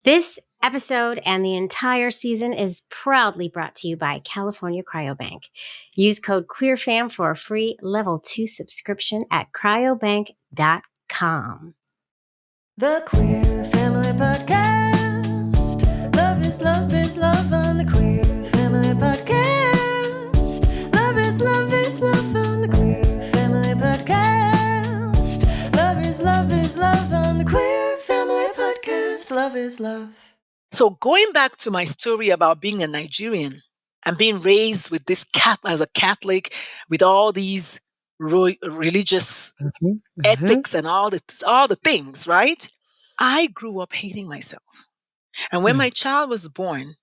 This episode and the entire season is proudly brought to you by California Cryobank. Use code QueerFam for a free level 2 subscription at cryobank.com. The Queer Family Podcast. Love is love on the Queer Family Podcast. Love is love on the Queer Family Podcast. Love is love on the Queer Family Podcast. Love is love. So going back to my story about being a Nigerian and being raised with this as a Catholic with all these religious ethics and all the things, right? I grew up hating myself. And when my child was born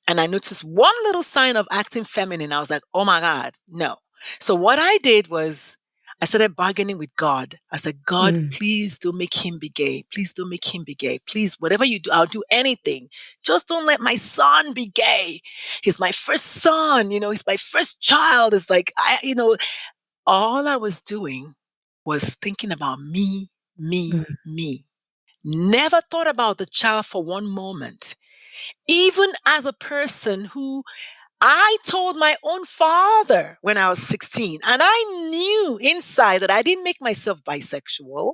and I noticed one little sign of acting feminine, I was like, oh my God, no. So what I did was I started bargaining with God. I said, God, please don't make him be gay. Please don't make him be gay. Please, whatever you do, I'll do anything. Just don't let my son be gay. He's my first son, he's my first child. It's like, all I was doing was thinking about me. Never thought about the child for one moment. Even as a person who I told my own father when I was 16, and I knew inside that I didn't make myself bisexual.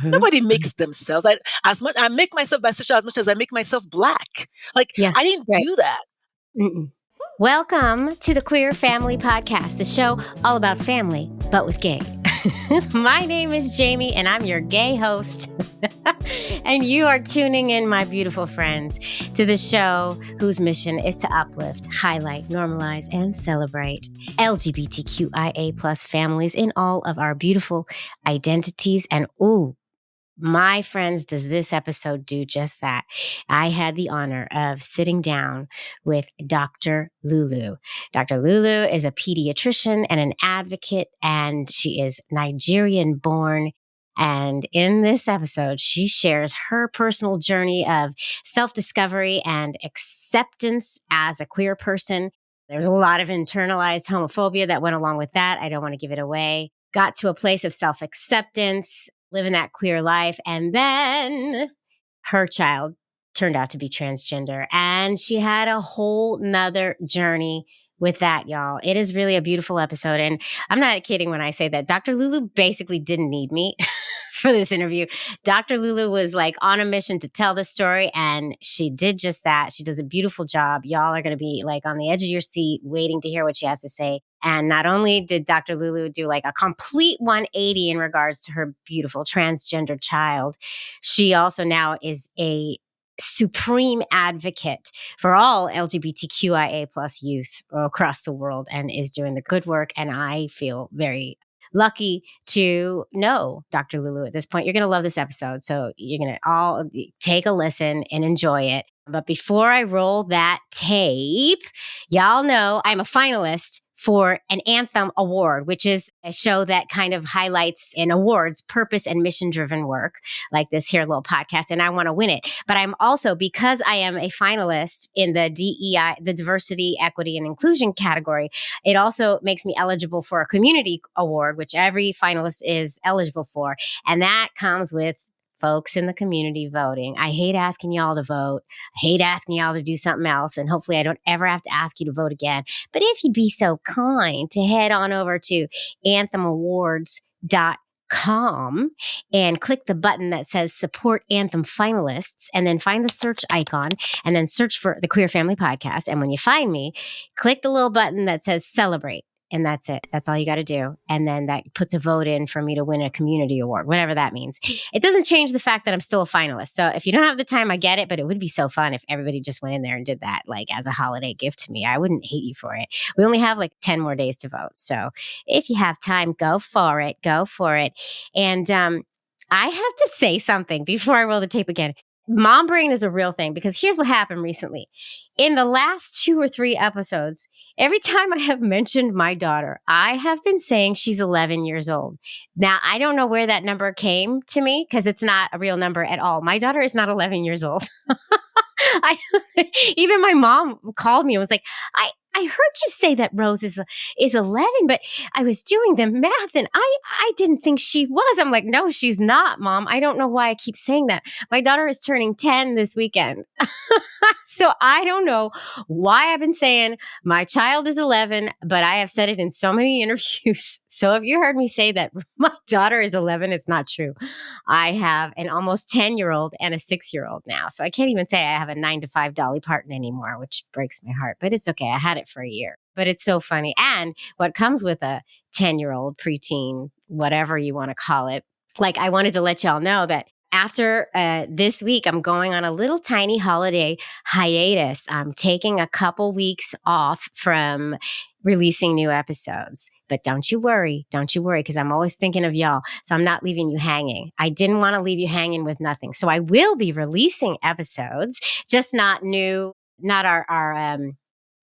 Nobody makes themselves. I make myself bisexual as much as I make myself black. I didn't do that. Welcome to the Queer Family Podcast, the show all about family, but with gay. My name is Jamie, and I'm your gay host. And you are tuning in, my beautiful friends, to the show whose mission is to uplift, highlight, normalize, and celebrate LGBTQIA plus families in all of our beautiful identities. And my friends, does this episode do just that? I had the honor of sitting down with Dr. Lulu. Dr. Lulu is a pediatrician and an advocate, and she is Nigerian-born. And in this episode, she shares her personal journey of self-discovery and acceptance as a queer person. There's a lot of internalized homophobia that went along with that. I don't want to give it away. Got to a place of self-acceptance, living that queer life. And then her child turned out to be transgender. And she had a whole nother journey with that, y'all. It is really a beautiful episode. And I'm not kidding when I say that Dr. Lulu basically didn't need me for this interview. Dr. Lulu was on a mission to tell the story, and she did just that. She does a beautiful job. Y'all are going to be on the edge of your seat waiting to hear what she has to say. And not only did Dr. Lulu do a complete 180 in regards to her beautiful transgender child, she also now is a supreme advocate for all LGBTQIA plus youth across the world and is doing the good work. And I feel very lucky to know Dr. Lulu at this point. You're going to love this episode. So you're going to all take a listen and enjoy it. But before I roll that tape, y'all know I'm a finalist for an Anthem Award, which is a show that kind of highlights and awards purpose and mission-driven work like this here little podcast, and I want to win it. But I'm also, because I am a finalist in the DEI, the Diversity, Equity, and Inclusion category, it also makes me eligible for a community award, which every finalist is eligible for. And that comes with folks in the community voting. I hate asking y'all to vote. I hate asking y'all to do something else. And hopefully I don't ever have to ask you to vote again. But if you'd be so kind to head on over to anthemawards.com and click the button that says support Anthem finalists, and then find the search icon and then search for the Queer Family Podcast. And when you find me, click the little button that says celebrate. And that's it. That's all you got to do. And then that puts a vote in for me to win a community award, whatever that means. It doesn't change the fact that I'm still a finalist. So if you don't have the time, I get it. But it would be so fun if everybody just went in there and did that as a holiday gift to me. I wouldn't hate you for it. We only have 10 more days to vote. So if you have time, go for it. Go for it. And I have to say something before I roll the tape again. Mom brain is a real thing, because here's what happened recently. In the last 2 or 3 episodes, every time I have mentioned my daughter, I have been saying she's 11 years old. Now, I don't know where that number came to me, because it's not a real number at all. My daughter is not 11 years old. Even my mom called me and was like, I heard you say that Rose is 11, but I was doing the math and I didn't think she was. I'm like, no, she's not, Mom. I don't know why I keep saying that. My daughter is turning 10 this weekend. So I don't know why I've been saying my child is 11, but I have said it in so many interviews. So if you heard me say that my daughter is 11, it's not true. I have an almost 10-year-old and a 6-year-old now. So I can't even say I have a 9 to 5 Dolly Parton anymore, which breaks my heart, but it's okay. I had it for a year, but it's so funny. And what comes with a 10-year-old preteen, whatever you want to call it, like I wanted to let y'all know that after this week, I'm going on a little tiny holiday hiatus. I'm taking a couple weeks off from releasing new episodes. But don't you worry, because I'm always thinking of y'all. So I'm not leaving you hanging. I didn't want to leave you hanging with nothing. So I will be releasing episodes, just not new, not our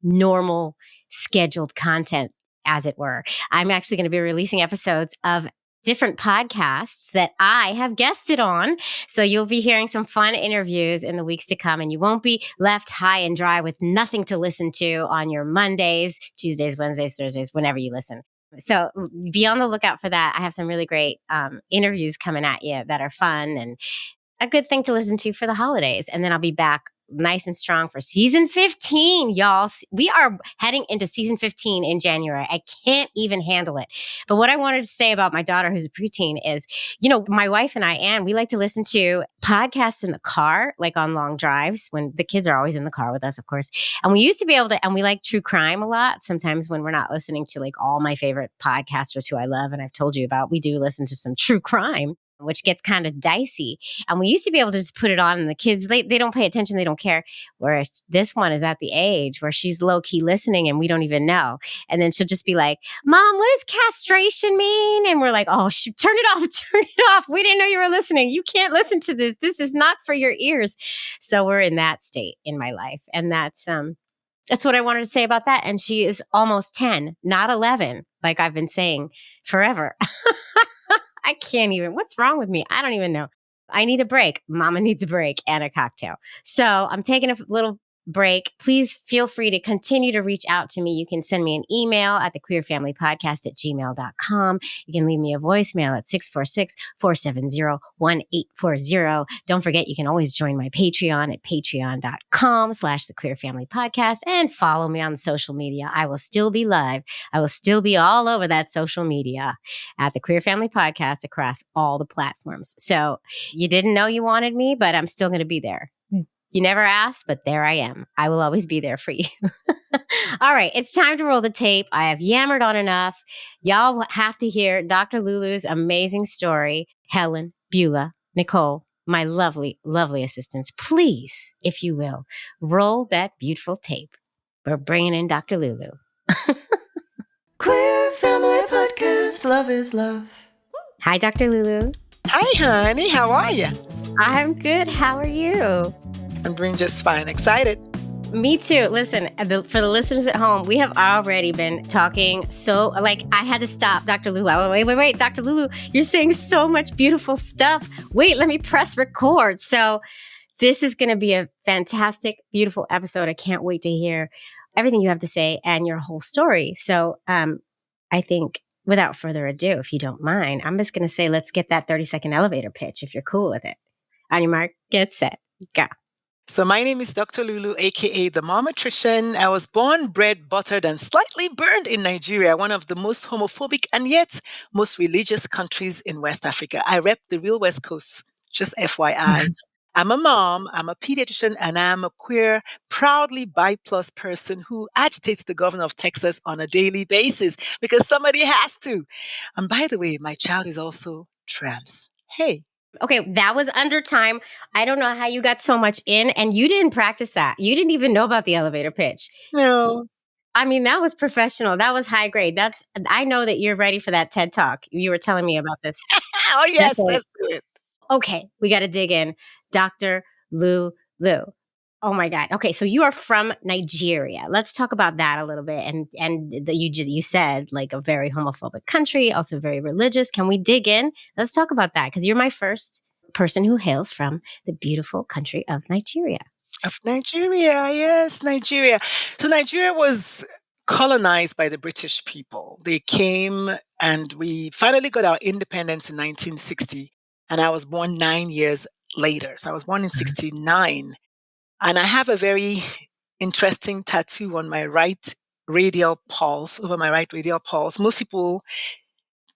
normal scheduled content, as it were. I'm actually going to be releasing episodes of different podcasts that I have guested on. So you'll be hearing some fun interviews in the weeks to come, and you won't be left high and dry with nothing to listen to on your Mondays, Tuesdays, Wednesdays, Thursdays, whenever you listen. So be on the lookout for that. I have some really great interviews coming at you that are fun and a good thing to listen to for the holidays. And then I'll be back nice and strong for season 15, y'all. We are heading into season 15 in January. I can't even handle it. But what I wanted to say about my daughter, who's a preteen, is, my wife and I, Anne, we like to listen to podcasts in the car, like on long drives when the kids are always in the car with us, of course. And we used to be able to, and we like true crime a lot. Sometimes when we're not listening to like all my favorite podcasters who I love and I've told you about, we do listen to some true crime, which gets kind of dicey. And we used to be able to just put it on and the kids, they don't pay attention. They don't care. Whereas this one is at the age where she's low key listening and we don't even know. And then she'll just be like, Mom, what does castration mean? And we're like, oh, turn it off, turn it off. We didn't know you were listening. You can't listen to this. This is not for your ears. So we're in that state in my life. And that's what I wanted to say about that. And she is almost 10, not 11, like I've been saying forever. I can't even. What's wrong with me? I don't even know. I need a break. Mama needs a break and a cocktail. So I'm taking a little break. Please feel free to continue to reach out to me. You can send me an email at thequeerfamilypodcast@gmail.com. You can leave me a voicemail at 646-470-1840. Don't forget, you can always join my Patreon at patreon.com/thequeerfamilypodcast and follow me on social media. I will still be live. I will still be all over that social media at the Queer Family Podcast across all the platforms. So you didn't know you wanted me, but I'm still going to be there. You never asked, but there I am. I will always be there for you. All right, it's time to roll the tape. I have yammered on enough. Y'all have to hear Dr. Lulu's amazing story. Helen, Beulah, Nicole, my lovely, lovely assistants. Please, if you will, roll that beautiful tape. We're bringing in Dr. Lulu. Queer Family Podcast. Love is love. Hi, Dr. Lulu. Hi, honey. How are you? I'm good. How are you? I'm doing just fine. Excited. Me too. Listen, for the listeners at home, we have already been talking so, like, I had to stop Dr. Lulu. Wait, Dr. Lulu, you're saying so much beautiful stuff. Wait, let me press record. So this is going to be a fantastic, beautiful episode. I can't wait to hear everything you have to say and your whole story. So I think without further ado, if you don't mind, I'm just going to say, let's get that 30-second elevator pitch if you're cool with it. On your mark, get set, go. So my name is Dr. Lulu, aka the Momatrician. I was born, bred, buttered, and slightly burned in Nigeria, one of the most homophobic and yet most religious countries in West Africa. I rep the real West Coast, just FYI. I'm a mom, I'm a pediatrician, and I'm a queer, proudly bi-plus person who agitates the governor of Texas on a daily basis because somebody has to. And by the way, my child is also trans. Hey. Okay, that was under time. I don't know how you got so much in, and you didn't practice that. You didn't even know about the elevator pitch. No. I mean, that was professional. That was high grade. I know that you're ready for that TED Talk. You were telling me about this. Oh, yes, let's do it. Okay, we got to dig in. Dr. Lulu. Oh my God. Okay, so you are from Nigeria. Let's talk about that a little bit. You said like a very homophobic country, also very religious. Can we dig in? Let's talk about that because you're my first person who hails from the beautiful country of Nigeria. Of Nigeria, yes, Nigeria. So Nigeria was colonized by the British people. They came and we finally got our independence in 1960. And I was born 9 years later. So I was born in 69. And I have a very interesting tattoo on my right radial pulse, over my right radial pulse. Most people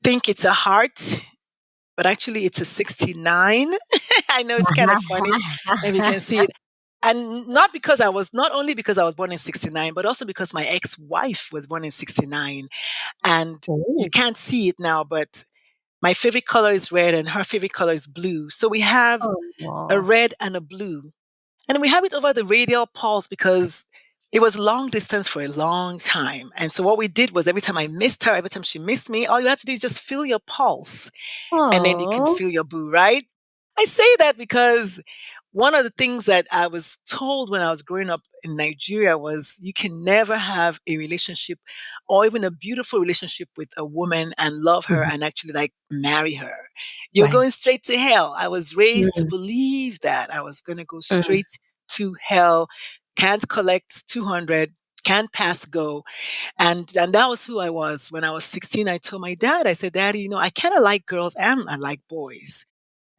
think it's a heart, but actually it's a 69. I know it's kind of funny. Maybe you can see it. And not only because I was born in 69, but also because my ex-wife was born in 69. And you Oh. can't see it now, but my favorite color is red and her favorite color is blue. So we have a Oh. red and a blue. And we have it over the radial pulse because it was long distance for a long time. And so what we did was every time I missed her, every time she missed me, all you had to do is just feel your pulse and then you can Oh. feel your boo, right? I say that because one of the things that I was told when I was growing up in Nigeria was you can never have a relationship or even a beautiful relationship with a woman and love her Mhm. and actually like marry her. You're Right. going straight to hell. I was raised to Mm, believe that I was going to go mm. straight to hell, can't collect 200, can't pass go. And that was who I was. When I was 16, I told my dad, I said, Daddy, I kind of like girls and I like boys.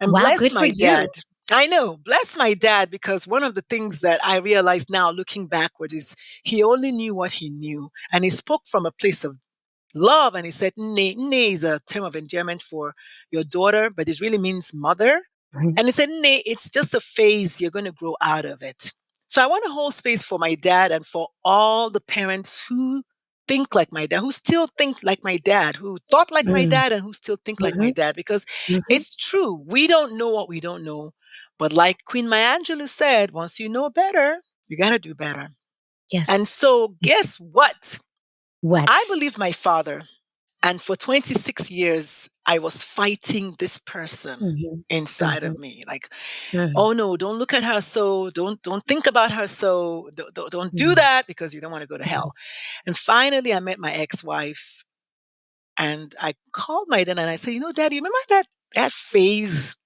And Wow, bless good for my you. dad. I know, bless my dad, because one of the things that I realized now looking backward is he only knew what he knew. And he spoke from a place of love. And he said, "Ne, ne" is a term of endearment for your daughter, but it really means mother. Mhm. And he said, "Ne, it's just a phase. You're going to grow out of it." So I want to hold space for my dad and for all the parents who think like my dad, who still think like my dad, who thought like my Mm. dad, and who still think like my Mhm. dad, because Mhm. it's true. We don't know what we don't know. But like Queen Maya Angelou said, once you know better, you got to do better. And Yes. so, guess what? I What? believe my father. And for 26 years, I was fighting this person Mhm. inside Mhm. of me. Like, Mhm. oh no, don't look at her so, don't think about her so, don't do Mhm. that because you don't want to go to Mhm. hell. And finally, I met my ex-wife and I called my dad and I said, Dad, you remember that phase?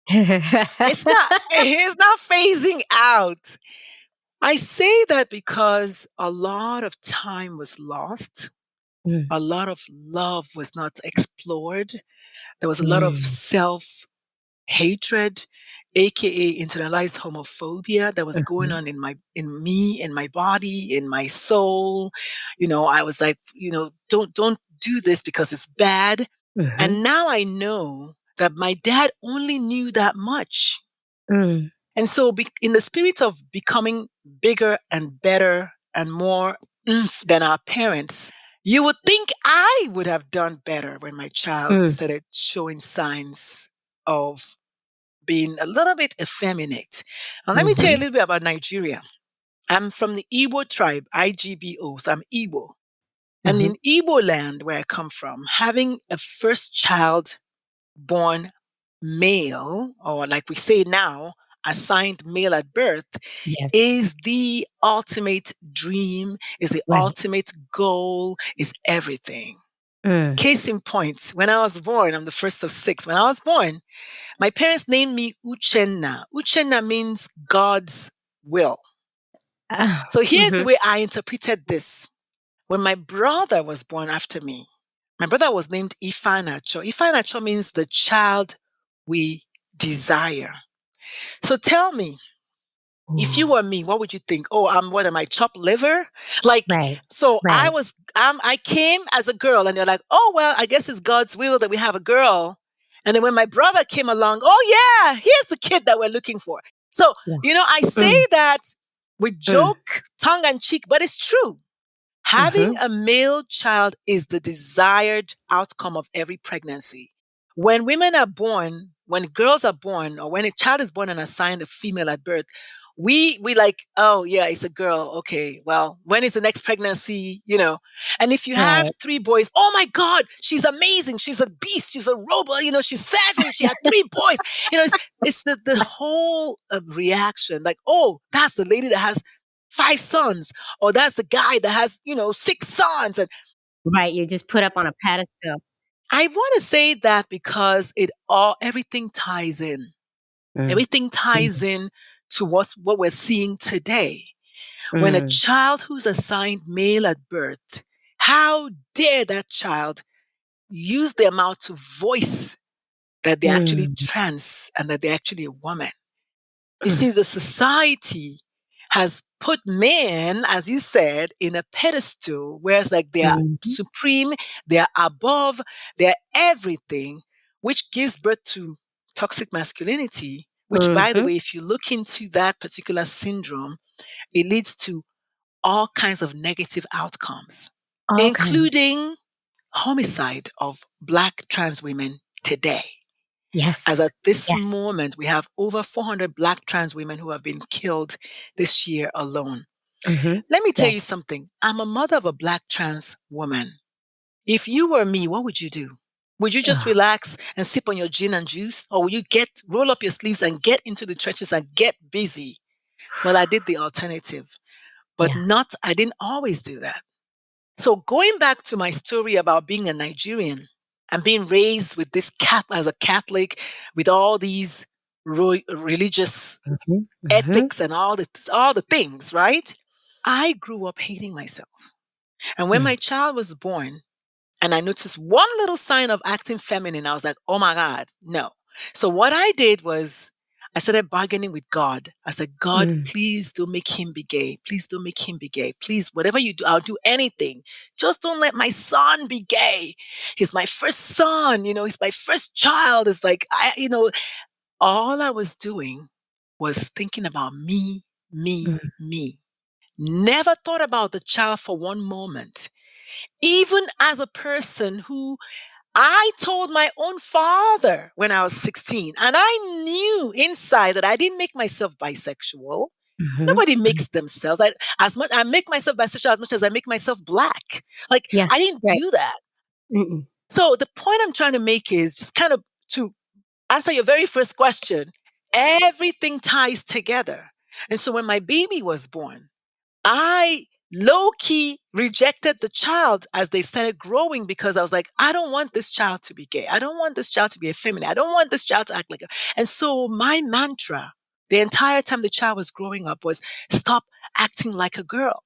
It's not, it's not phasing out. I say that because a lot of time was lost. Mm. A lot of love was not explored. There was a lot of Mm. self hatred, aka internalized homophobia that was going Mhm. on in me, in my body, in my soul. I was like, don't do this because it's bad. Mhm. And now I know that my dad only knew that much. Mm. And so in the spirit of becoming bigger and better and more than our parents, you would think I would have done better when my child Mm. started showing signs of being a little bit effeminate. Now, let me tell you a Mhm. little bit about Nigeria. I'm from the Igbo tribe, IGBO, so I'm Igbo. And Mhm. in Igbo land, where I come from, having a first child born male, or like we say now, assigned male at birth, Yes. is the ultimate dream, is the Right. ultimate goal, is everything. Mm. Case in point, when I was born, I'm the first of six. When I was born, my parents named me Uchenna. Uchenna means God's will. Oh. So here's the Mhm. way I interpreted this. When my brother was born after me, my brother was named Ifanacho. Ifanacho means the child we desire. So tell me, if you Ooh. were me, what would you think? Oh, what am I, chopped liver? Like, Right. so Right. I came as a girl and they're like, oh, well, I guess it's God's will that we have a girl. And then when my brother came along, oh yeah, here's the kid that we're looking for. So, Yeah. I say Mm. that with Mm. joke, tongue and cheek, but it's true. Having Mhm. a male child is the desired outcome of every pregnancy. When women are born, when girls are born, or when a child is born and assigned a female at birth, we like, oh yeah, it's a girl. Okay, well, when is the next pregnancy? And if you have Right. three boys, oh my God, she's amazing. She's a beast. She's a robot. She's savage. She had three boys. It's the whole reaction. Like, oh, that's the lady that has five sons, or that's the guy that has, six sons. And Right. You're just put up on a pedestal. I want to say that because everything ties in. Mm. Everything ties Mhm. in to what we're seeing today. When a child who's assigned male at birth, how dare that child use their mouth to voice that they're actually trans and that they're actually a woman? You see, the society has put men, as you said, in a pedestal, whereas like they are supreme, they are above, they're everything, which gives birth to toxic masculinity, which, by the way, if you look into that particular syndrome, it leads to all kinds of negative outcomes, All kinds. including homicide of Black trans women today. Yes. As at this Yes. moment, we have over 400 Black trans women who have been killed this year alone. Let me tell you Yes. something. I'm a mother of a Black trans woman. If you were me, what would you do? Would you just relax and sip on your gin and juice? Or would you roll up your sleeves and get into the trenches and get busy? Well, I did the alternative, but I didn't always do that. So going back to my story about being a Nigerian and being raised with this as a Catholic, with all these religious ethics and all the things, right? I grew up hating myself. And when my child was born and I noticed one little sign of acting feminine, I was like, oh my God, no. So what I did was I started bargaining with God. I said, God, please don't make him be gay. Please don't make him be gay. Please, whatever you do, I'll do anything. Just don't let my son be gay. He's my first son, he's my first child. It's like, all I was doing was thinking about me, me, me. Never thought about the child for one moment. Even as a person who I told my own father when I was 16, and I knew inside that I didn't make myself bisexual. Nobody makes themselves. I make myself bisexual as much as I make myself Black. Like, I didn't do that. So the point I'm trying to make is just kind of to answer your very first question, everything ties together. And so when my baby was born, I low-key rejected the child as they started growing because I was like, I don't want this child to be gay. I don't want this child to be effeminate. I don't want this child to act like a... And so my mantra the entire time the child was growing up was stop acting like a girl.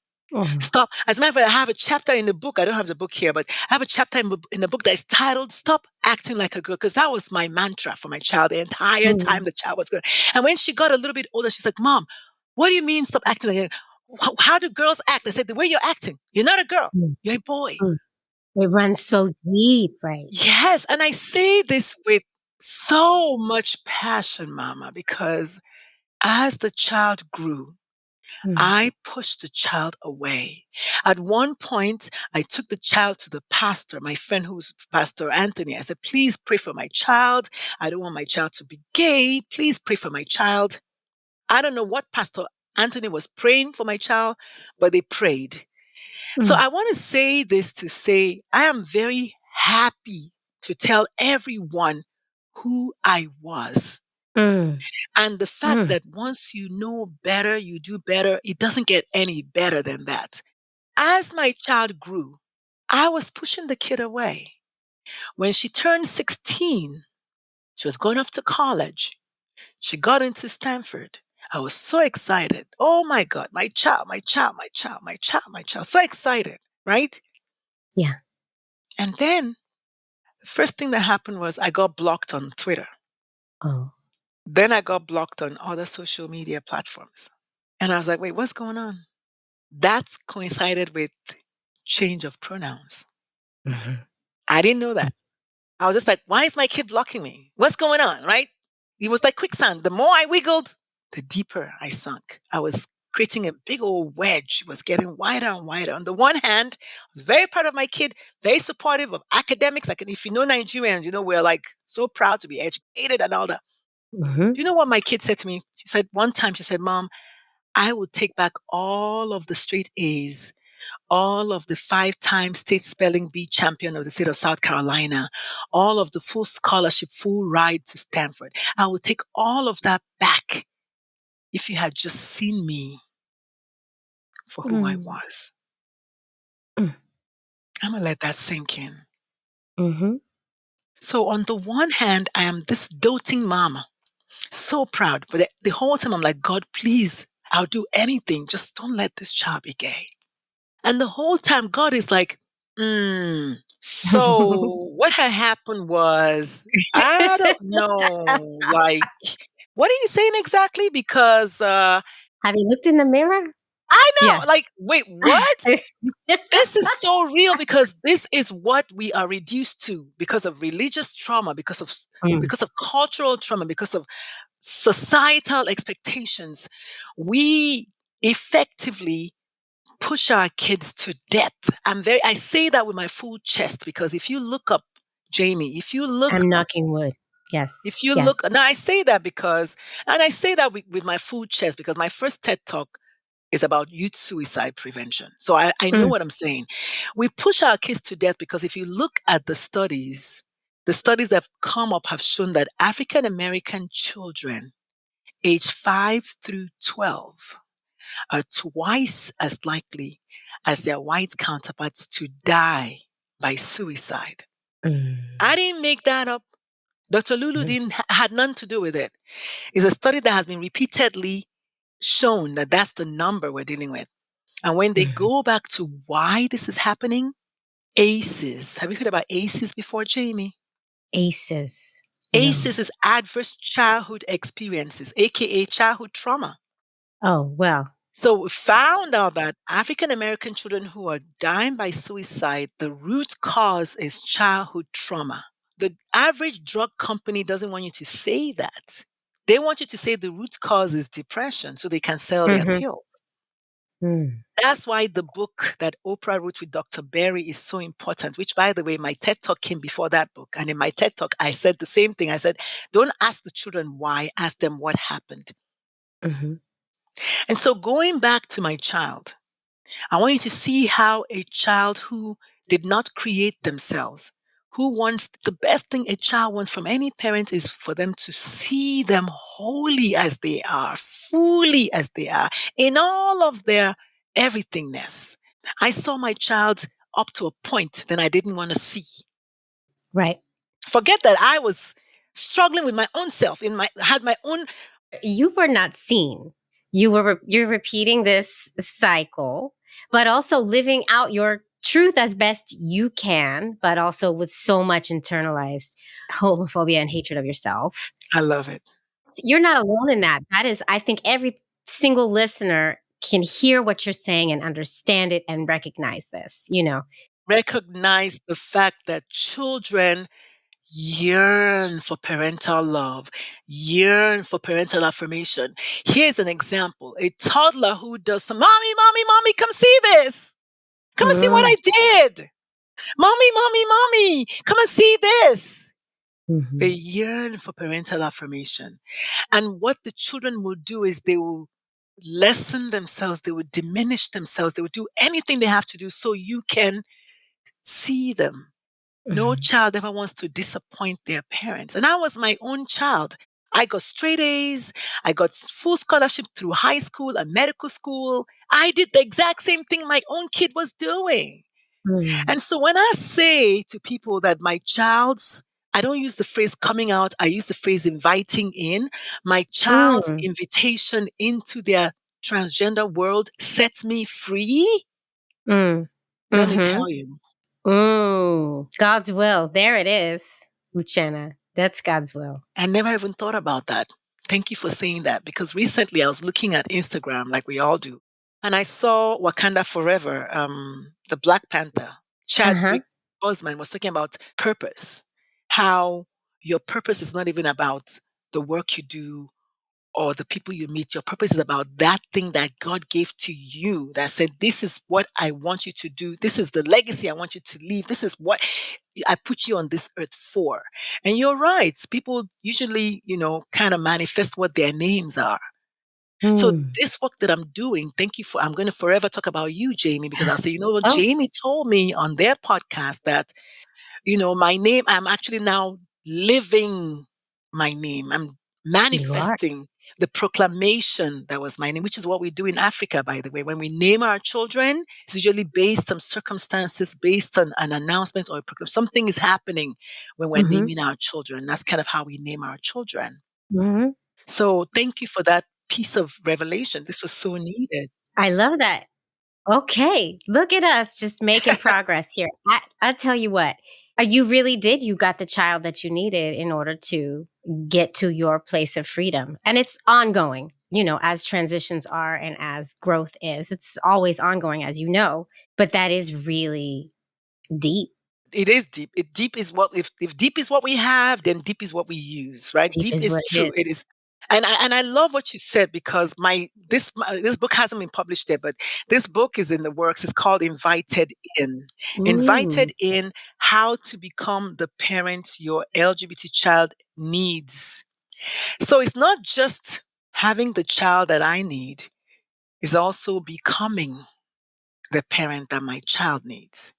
Stop. As a matter of fact, I have a chapter in the book. I don't have the book here, but I have a chapter in the book that is titled Stop Acting Like a Girl, because that was my mantra for my child the entire time the child was growing. And when she got a little bit older, she's like, Mom, what do you mean stop acting like a girl? How do girls act? I said, the way you're acting. You're not a girl. You're a boy. It runs so deep, right? Yes. And I say this with so much passion, Mama, because as the child grew, I pushed the child away. At one point, I took the child to the pastor, my friend who's Pastor Anthony. I said, please pray for my child. I don't want my child to be gay. Please pray for my child. I don't know what Pastor Anthony was praying for my child, but they prayed. So I want to say this to say, I am very happy to tell everyone who I was. And the fact that once you know better, you do better, it doesn't get any better than that. As my child grew, I was pushing the kid away. When she turned 16, she was going off to college. She got into Stanford. I was so excited. Oh my God, my child, my child, my child, my child, my child. So excited, right? Yeah. And then the first thing that happened was I got blocked on Twitter. Oh. Then I got blocked on other social media platforms. And I was like, wait, what's going on? That's coincided with change of pronouns. I didn't know that. I was just like, why is my kid blocking me? What's going on, right? It was like quicksand. The more I wiggled, the deeper I sunk. I was creating a big old wedge. It was getting wider and wider. On the one hand, I was very proud of my kid, very supportive of academics. If you know Nigerians, we're like so proud to be educated and all that. Do you know what my kid said to me? She said, one time, she said, Mom, I will take back all of the straight A's, all of the 5-time state spelling bee champion of the state of South Carolina, all of the full scholarship, full ride to Stanford. I will take all of that back if you had just seen me for who I was. I'm going to let that sink in. So on the one hand, I am this doting mama, So proud. But the whole time I'm like, God, please, I'll do anything. Just don't let this child be gay. And the whole time God is like, so what had happened was, I don't know, like, what are you saying exactly? Because Have you looked in the mirror? I Yeah. know, like, wait, what? This is so real because this is what we are reduced to because of religious trauma, Mm. because of cultural trauma, because of societal expectations. We effectively push our kids to death. I say that with my full chest because if you look up, Jamie, I'm knocking wood. Yes. if you Yeah. look, now I say that because, and I say that with my full chest because my first TED talk is about youth suicide prevention. So I know Mm. what I'm saying. We push our kids to death because if you look at the studies that have come up have shown that African American children aged 5 through 12 are twice as likely as their white counterparts to die by suicide. Mm. I didn't make that up. Dr. Lulu Mm. didn't had nothing to do with it. It's a study that has been repeatedly shown that that's the number we're dealing with. And when they Mm. go back to why this is happening, ACEs. Have you heard about ACEs before, Jamie? Aces. No. ACEs is adverse childhood experiences, aka childhood trauma. Oh, well. So we found out that African American children who are dying by suicide, the root cause is childhood trauma. The average drug company doesn't want you to say that. They want you to say the root cause is depression so they can sell their Mm-hmm. pills. Mm. That's why the book that Oprah wrote with Dr. Berry is so important, which, by the way, my TED Talk came before that book. And in my TED Talk, I said the same thing. I said, don't ask the children why, ask them what happened. Mm-hmm. And so going back to my child, I want you to see how a child who did not create themselves, who wants the best thing a child wants from any parent is for them to see them wholly as they are, fully as they are, in all of their everythingness. I saw my child up to a point that I didn't want to see. Right. Forget that I was struggling with my own self, had my own. You were not seen. You're repeating this cycle, but also living out your truth as best you can, but also with so much internalized homophobia and hatred of yourself. I love it. You're not alone in that. That is, I think every single listener can hear what you're saying and understand it and recognize this, Recognize the fact that children yearn for parental love, yearn for parental affirmation. Here's an example. A toddler who does some, mommy, mommy, mommy, come see this. Come and see what I did. Mommy, mommy, mommy, come and see this. Mm-hmm. They yearn for parental affirmation. And what the children will do is they will lessen themselves, they will diminish themselves, they will do anything they have to do so you can see them. No Mm-hmm. child ever wants to disappoint their parents. And I was my own child. I got straight A's. I got full scholarship through high school and medical school. I did the exact same thing my own kid was doing. Mm. And so when I say to people that my child's, I don't use the phrase coming out, I use the phrase inviting in. My child's Mm. invitation into their transgender world sets me free. Mm. Let me Mm-hmm. tell you. God's will. There it is, Uchenna. That's God's will. I never even thought about that. Thank you for saying that because recently I was looking at Instagram like we all do, and I saw Wakanda Forever, the Black Panther. Uh-huh. Chadwick Boseman was talking about purpose, how your purpose is not even about the work you do or the people you meet. Your purpose is about that thing that God gave to you that said, this is what I want you to do. This is the legacy I want you to leave. This is what I put you on this earth for. And you're right. People usually, kind of manifest what their names are. So Mm. this work that I'm doing, I'm going to forever talk about you, Jamie, because I'll say, you know what, Oh, Jamie told me on their podcast that, my name, I'm actually now living my name. I'm you are. manifesting the proclamation that was my name, which is what we do in Africa, by the way. When we name our children, it's usually based on circumstances, based on an announcement or a proclamation. Something is happening when we're Mm-hmm. naming our children. That's kind of how we name our children. Mm-hmm. So thank you for that piece of revelation. This was so needed. I love that. Okay, look at us just making progress here. I tell you what, you really did. You got the child that you needed in order to get to your place of freedom. And it's ongoing, as transitions are and as growth is. It's always ongoing, as you know, but that is really deep. It is deep. Deep is what if deep is what we have, then deep is what we use, right? Deep Deep is is what it true. is. It is, and I love what you said because this book hasn't been published yet, but this book is in the works. It's called Invited In. Mm. Invited In: How to Become the Parent Your LGBT Child Needs. So it's not just having the child that I need; it's also becoming the parent that my child needs.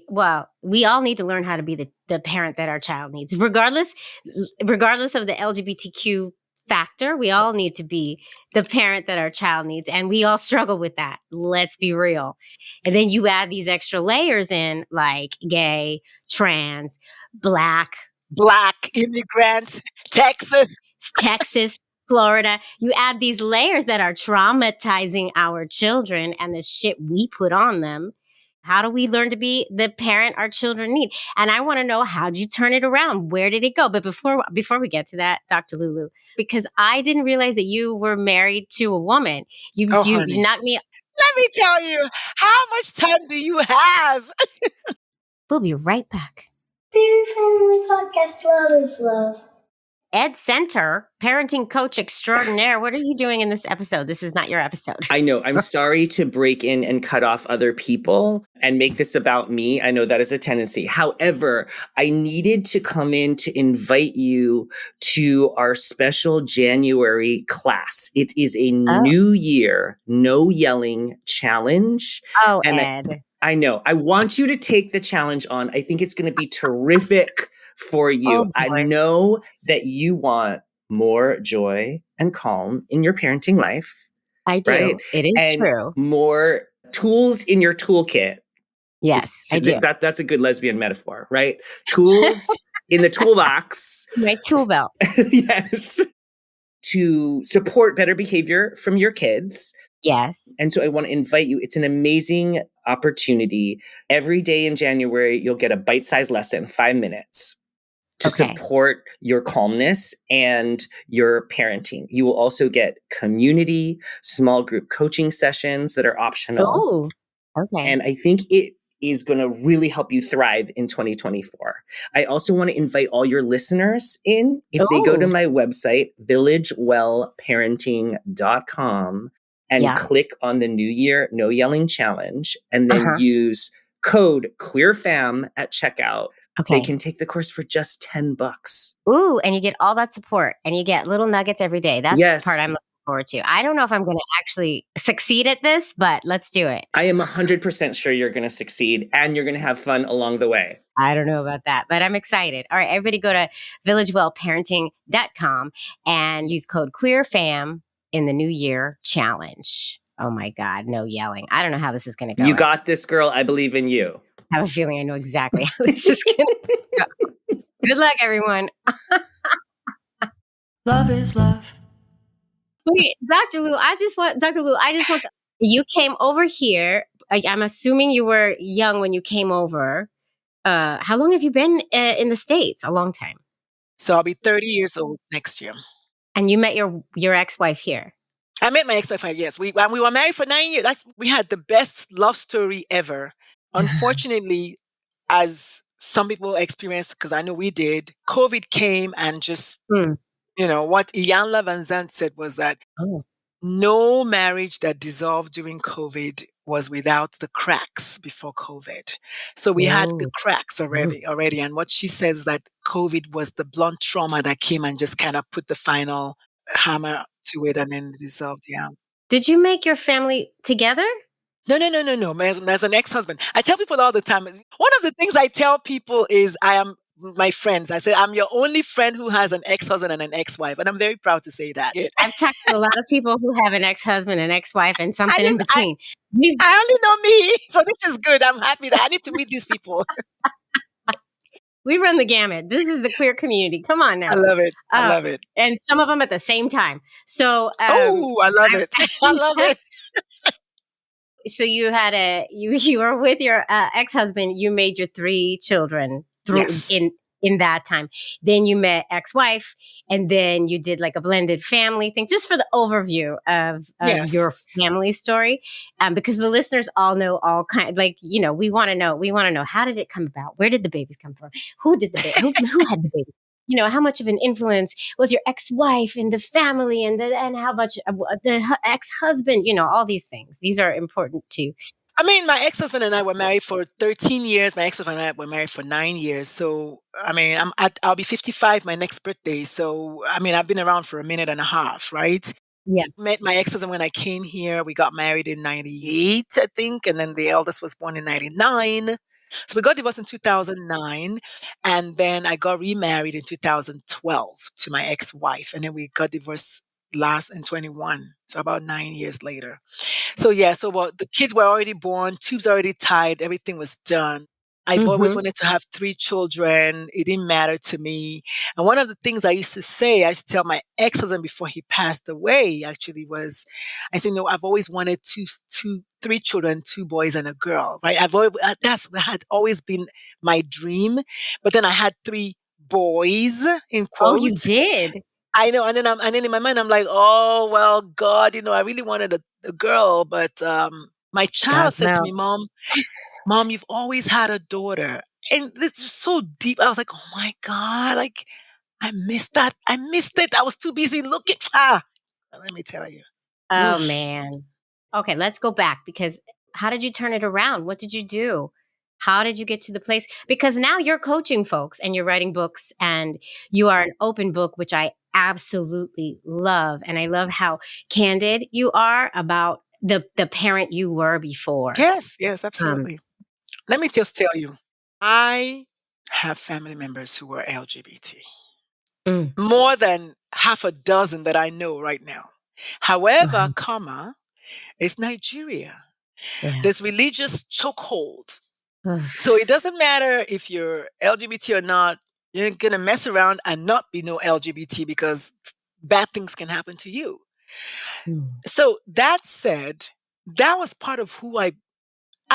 Well, we all need to learn how to be the parent that our child needs, regardless of the LGBTQ factor. We all need to be the parent that our child needs, and we all struggle with that. Let's be real. And then you add these extra layers in, like gay, trans, black, Immigrant, Texas. Texas, Florida. You add these layers that are traumatizing our children and the shit we put on them. How do we learn to be the parent our children need? And I want to know, how'd you turn it around? Where did it go? But before we get to that, Dr. Lulu, because I didn't realize that you were married to a woman. Oh, You honey. knocked me. Let me tell you, how much time do you have? We'll be right back. Queer Family Podcast, love is love. Ed Center, parenting coach extraordinaire. What are you doing in this episode? This is not your episode. I know. I'm sorry to break in and cut off other people and make this about me. I know that is a tendency. However, I needed to come in to invite you to our special January class. It is a New Year, no yelling challenge. Oh, and Ed. I know. I want you to take the challenge on. I think it's going to be terrific for you. Oh, I boy. know that you want more joy and calm in your parenting life. I do. Right? It is and true. more tools in your toolkit. Yes, I do. That's a good lesbian metaphor, right? Tools in the toolbox. My tool belt. Yes. To support better behavior from your kids. Yes. And so I want to invite you. It's an amazing opportunity. Every day in January, you'll get a bite-sized lesson, 5 minutes, to support your calmness and your parenting. You will also get community, small group coaching sessions that are optional. Oh, okay. And I think it is going to really help you thrive in 2024. I also want to invite all your listeners in. If they go to my website, villagewellparenting.com, and click on the New Year No Yelling Challenge, and then use code QueerFam at checkout. They can take the course for just $10. Ooh, and you get all that support, and you get little nuggets every day. That's the part I'm looking forward to. I don't know if I'm going to actually succeed at this, but let's do it. I am 100% sure you're going to succeed, and you're going to have fun along the way. I don't know about that, but I'm excited. All right, everybody go to villagewellparenting.com and use code QueerFam in the New Year Challenge. Oh my God, no yelling. I don't know how this is going to go. You got this, girl. I believe in you. I have a feeling I know exactly how this is going to go. Good luck, everyone. Love is love. Wait, Dr. Lou, you came over here. I'm assuming you were young when you came over. How long have you been in the States? A long time. So I'll be 30 years old next year. And you met your ex-wife here? I met my ex-wife, yes. We were married for 9 years. We had the best love story ever. Unfortunately, as some people experienced, because I know we did, COVID came and just, what Iyanla Van Zandt said was that no marriage that dissolved during COVID was without the cracks before COVID. So we had the cracks already. And what she says that COVID was the blunt trauma that came and just kind of put the final hammer to it and then dissolved. Yeah. Did you make your family together? No. As an ex-husband, I tell people all the time, one of the things I tell people is my friends. I said, I'm your only friend who has an ex-husband and an ex-wife. And I'm very proud to say that. I've talked to a lot of people who have an ex-husband, an ex-wife, and something in between. I only know me. So this is good. I'm happy that I need to meet these people. We run the gamut. This is the queer community. Come on now. I love it. I love it. And some of them at the same time. So, Oh, I love it. I love it. so you had you were with your ex-husband. You made your 3 children through Yes. in that time. Then you met ex-wife, and then you did like a blended family thing, just for the overview of Yes. your family story, because the listeners all know all kind. Like, you know, we want to know how did it come about? Where did the babies come from? Who did who had the babies? You know, how much of an influence was your ex-wife in the family, and how much the ex-husband? You know, all these things. These are important too. I mean, my ex-husband and I were married for 13 years. My ex-husband and I were married for 9 years. So, I mean, I'll be 55 my next birthday. So, I mean, I've been around for a minute and a half, right? Yeah. Met my ex-husband when I came here. We got married in 98, I think. And then the eldest was born in 99. So we got divorced in 2009. And then I got remarried in 2012 to my ex-wife. And then we got divorced last in 21. So about 9 years later. So yeah, the kids were already born, tubes already tied, everything was done. I've always wanted to have 3 children. It didn't matter to me. And one of the things I used to tell my ex-husband before he passed away, actually, was, I said, no, I've always wanted 3 children, 2 boys and a girl, right? That had always been my dream. But then I had 3 boys, in quotes. Oh, you did? I know, and then in my mind I'm like, oh well, God, you know, I really wanted a girl, but my child said to me, Mom, you've always had a daughter, and it's just so deep. I was like, oh my God, like I missed that. I missed it. I was too busy looking. Let me tell you. Oh man. Okay, let's go back, because how did you turn it around? What did you do? How did you get to the place? Because now you're coaching folks and you're writing books, and you are an open book, which I absolutely love. And I love how candid you are about the parent you were before. Yes, absolutely. Let me just tell you, I have family members who are LGBT. More than half a dozen that I know right now. However, it's Nigeria. Yes. There's religious chokehold. So it doesn't matter if you're LGBT or not, you're going to mess around and not be no LGBT, because bad things can happen to you. So that said, that was part of who I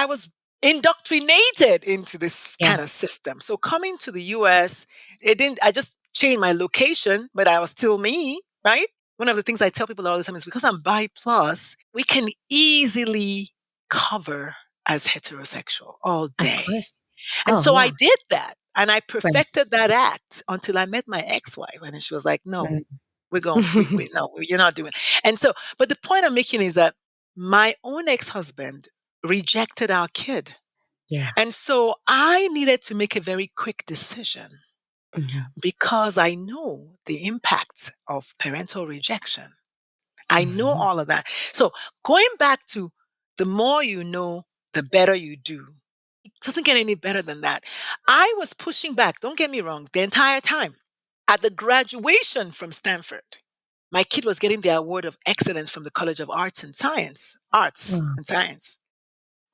was indoctrinated into this kind of system. So coming to the US, I just changed my location, but I was still me, right? One of the things I tell people all the time is, because I'm bi plus, we can easily cover as heterosexual all day. And so I did that, and I perfected that act until I met my ex-wife, and then she was like, no, we're going, no, you're not doing it. And so, but the point I'm making is that my own ex-husband rejected our kid. Yeah. And so I needed to make a very quick decision, because I know the impact of parental rejection. I know all of that. So going back to the more you know, the better you do. It doesn't get any better than that. I was pushing back, don't get me wrong, the entire time. At the graduation from Stanford, my kid was getting the award of excellence from the College of Arts and Science.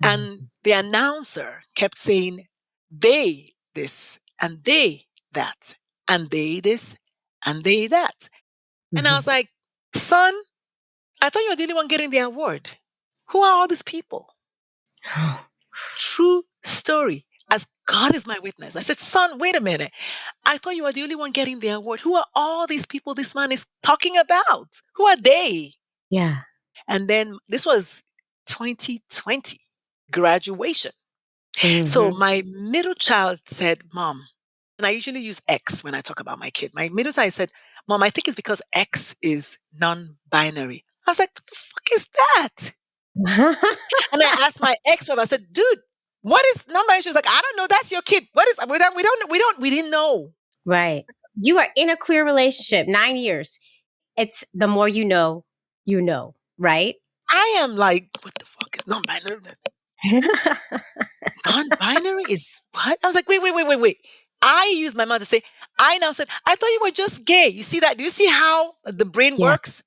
And the announcer kept saying, they this, and they that, and they this, and they that. And I was like, son, I thought you were the only one getting the award. Who are all these people? True story. As God is my witness. I said, son, wait a minute. I thought you were the only one getting the award. Who are all these people this man is talking about? Who are they? Yeah. And then this was 2020, graduation. So my middle child said, Mom, and I usually use X when I talk about my kid. My middle child said, Mom, I think it's because X is non-binary. I was like, what the fuck is that? And I asked my ex-wife, I said, dude, what is non-binary? She was like, I don't know. That's your kid. What is, we didn't know. Right. You are in a queer relationship, 9 years. It's the more you know, right? I am like, what the fuck is non-binary? Non-binary is what? I was like, wait. I used my mouth to say, I now said, I thought you were just gay. You see that? Do you see how the brain works?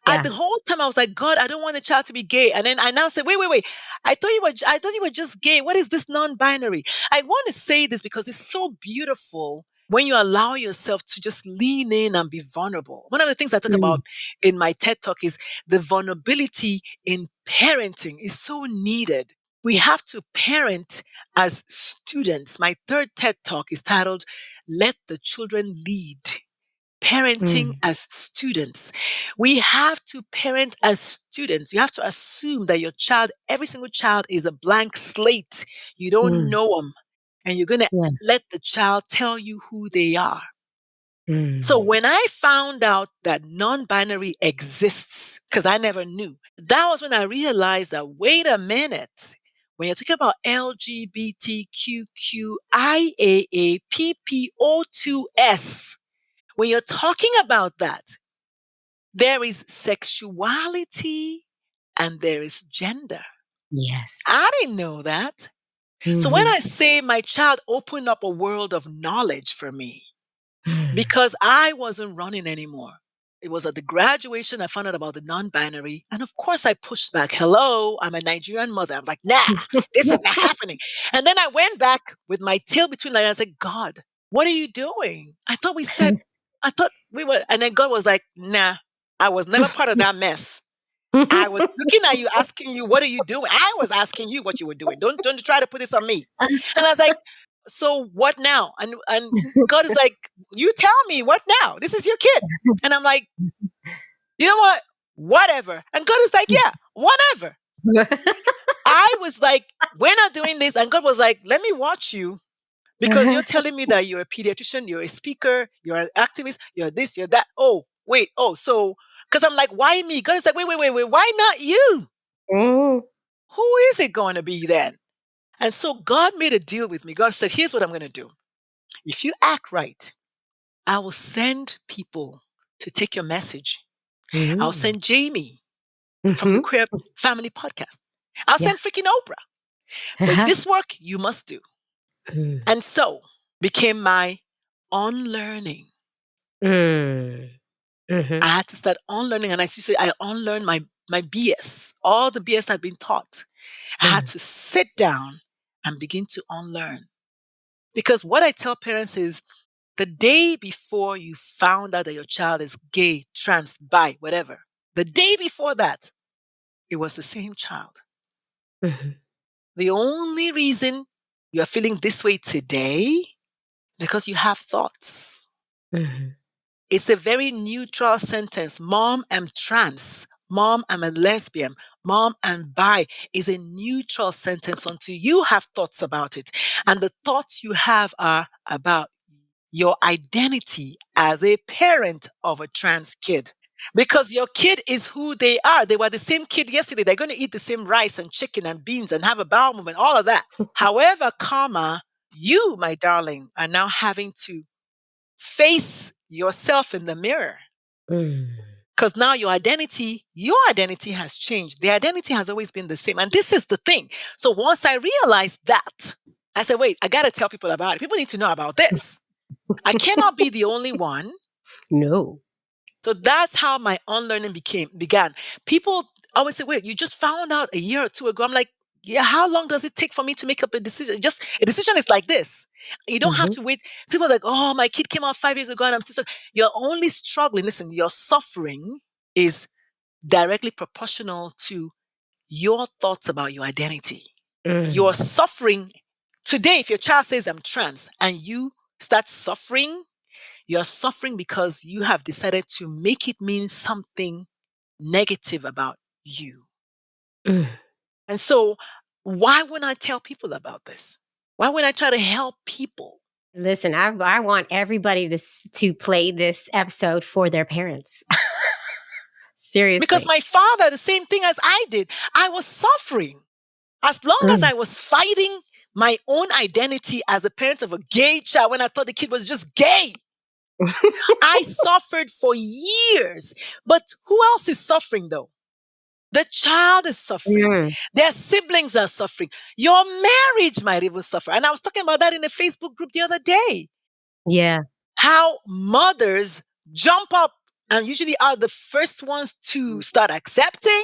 Yeah. At the whole time, I was like, God, I don't want a child to be gay. And then I now say, wait. I thought you were just gay. What is this non-binary? I want to say this because it's so beautiful when you allow yourself to just lean in and be vulnerable. One of the things I talk about in my TED Talk is the vulnerability in parenting is so needed. We have to parent as students. My third TED Talk is titled, Let the Children Lead. Parenting as students. We have to parent as students. You have to assume that your child, every single child is a blank slate. You don't know them. And you're going to let the child tell you who they are. So when I found out that non-binary exists, because I never knew, that was when I realized that, wait a minute, when you're talking about LGBTQIA PP02S, when you're talking about that, there is sexuality and there is gender. Yes. I didn't know that. So when I say my child opened up a world of knowledge for me, because I wasn't running anymore. It was at the graduation I found out about the non-binary. And of course I pushed back. Hello, I'm a Nigerian mother. I'm like, nah, this is not happening. And then I went back with my tail between my legs. I said, God, what are you doing? I thought we were, and then God was like, nah, I was never part of that mess. I was looking at you, asking you, what are you doing? I was asking you what you were doing. Don't try to put this on me. And I was like, so what now? And God is like, you tell me what now? This is your kid. And I'm like, you know what? Whatever. And God is like, yeah, whatever. I was like, we're not doing this. And God was like, let me watch you. Because you're telling me that you're a pediatrician, you're a speaker, you're an activist, you're this, you're that. Oh, wait. Oh, so, because I'm like, why me? God is like, wait. Why not you? Who is it going to be then? And so God made a deal with me. God said, here's what I'm going to do. If you act right, I will send people to take your message. I'll send Jamie from the Queer Family Podcast. I'll send freaking Oprah. But this work you must do. And so became my unlearning. I had to start unlearning. And I unlearned my BS, all the BS I'd been taught. I had to sit down and begin to unlearn. Because what I tell parents is, the day before you found out that your child is gay, trans, bi, whatever, the day before that, it was the same child. The only reason you're feeling this way today is because you have thoughts. It's a very neutral sentence. Mom, I'm trans. Mom, I'm a lesbian. Mom, I'm bi is a neutral sentence until you have thoughts about it. And the thoughts you have are about your identity as a parent of a trans kid. Because your kid is who they are. They were the same kid yesterday. They're going to eat the same rice and chicken and beans and have a bowel movement, all of that. However, you, my darling, are now having to face yourself in the mirror. Because now your identity has changed. The identity has always been the same. And this is the thing. So once I realized that, I said, wait, I got to tell people about it. People need to know about this. I cannot be the only one. No. So that's how my unlearning began. People always say, wait, you just found out a year or two ago. I'm like, yeah, how long does it take for me to make up a decision? Just a decision is like this. You don't have to wait. People are like, oh, my kid came out 5 years ago and I'm still You're only struggling. Listen, your suffering is directly proportional to your thoughts about your identity. Your suffering today, if your child says I'm trans and you start suffering, you're suffering because you have decided to make it mean something negative about you. And so why wouldn't I tell people about this? Why wouldn't I try to help people? Listen, I want everybody to play this episode for their parents. Seriously. Because my father, the same thing as I did, I was suffering. As long as I was fighting my own identity as a parent of a gay child when I thought the kid was just gay, I suffered for years. But who else is suffering though? The child is suffering. Their siblings are suffering. Your marriage might even suffer. And I was talking about that in a Facebook group the other day. Yeah. How mothers jump up and usually are the first ones to start accepting,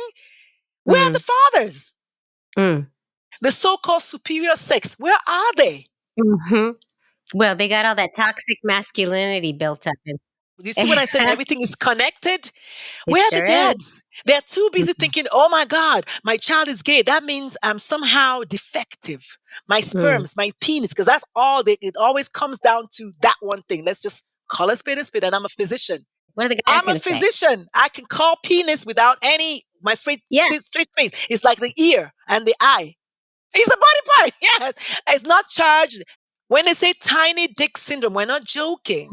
where are the fathers? The so-called superior sex, where are they? Well, they got all that toxic masculinity built up. Do you see what I said? Everything is connected. Where are the sure is. dads? They're too busy thinking, oh my God, my child is gay. That means I'm somehow defective. My sperms, my penis, because that's all it always comes down to that one thing. Let's just call a spade, and I'm a physician. What are the guys I'm a gonna say? physician. I can call penis without my straight face. It's like the ear and the eye. It's a body part. Yes. It's not charged. When they say tiny dick syndrome, we're not joking.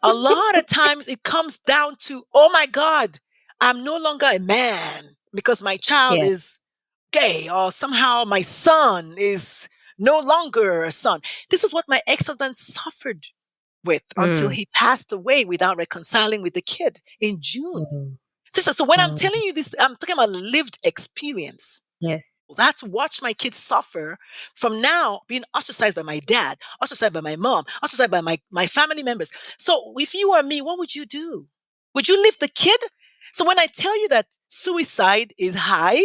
A lot of times it comes down to, oh my God, I'm no longer a man because my child is gay, or somehow my son is no longer a son. This is what my ex-husband suffered with until he passed away without reconciling with the kid in June. Sister, so when I'm telling you this, I'm talking about lived experience. Yes. I had to watch my kids suffer from now being ostracized by my dad, ostracized by my mom, ostracized by my family members. So if you were me, what would you do? Would you leave the kid? So when I tell you that suicide is high,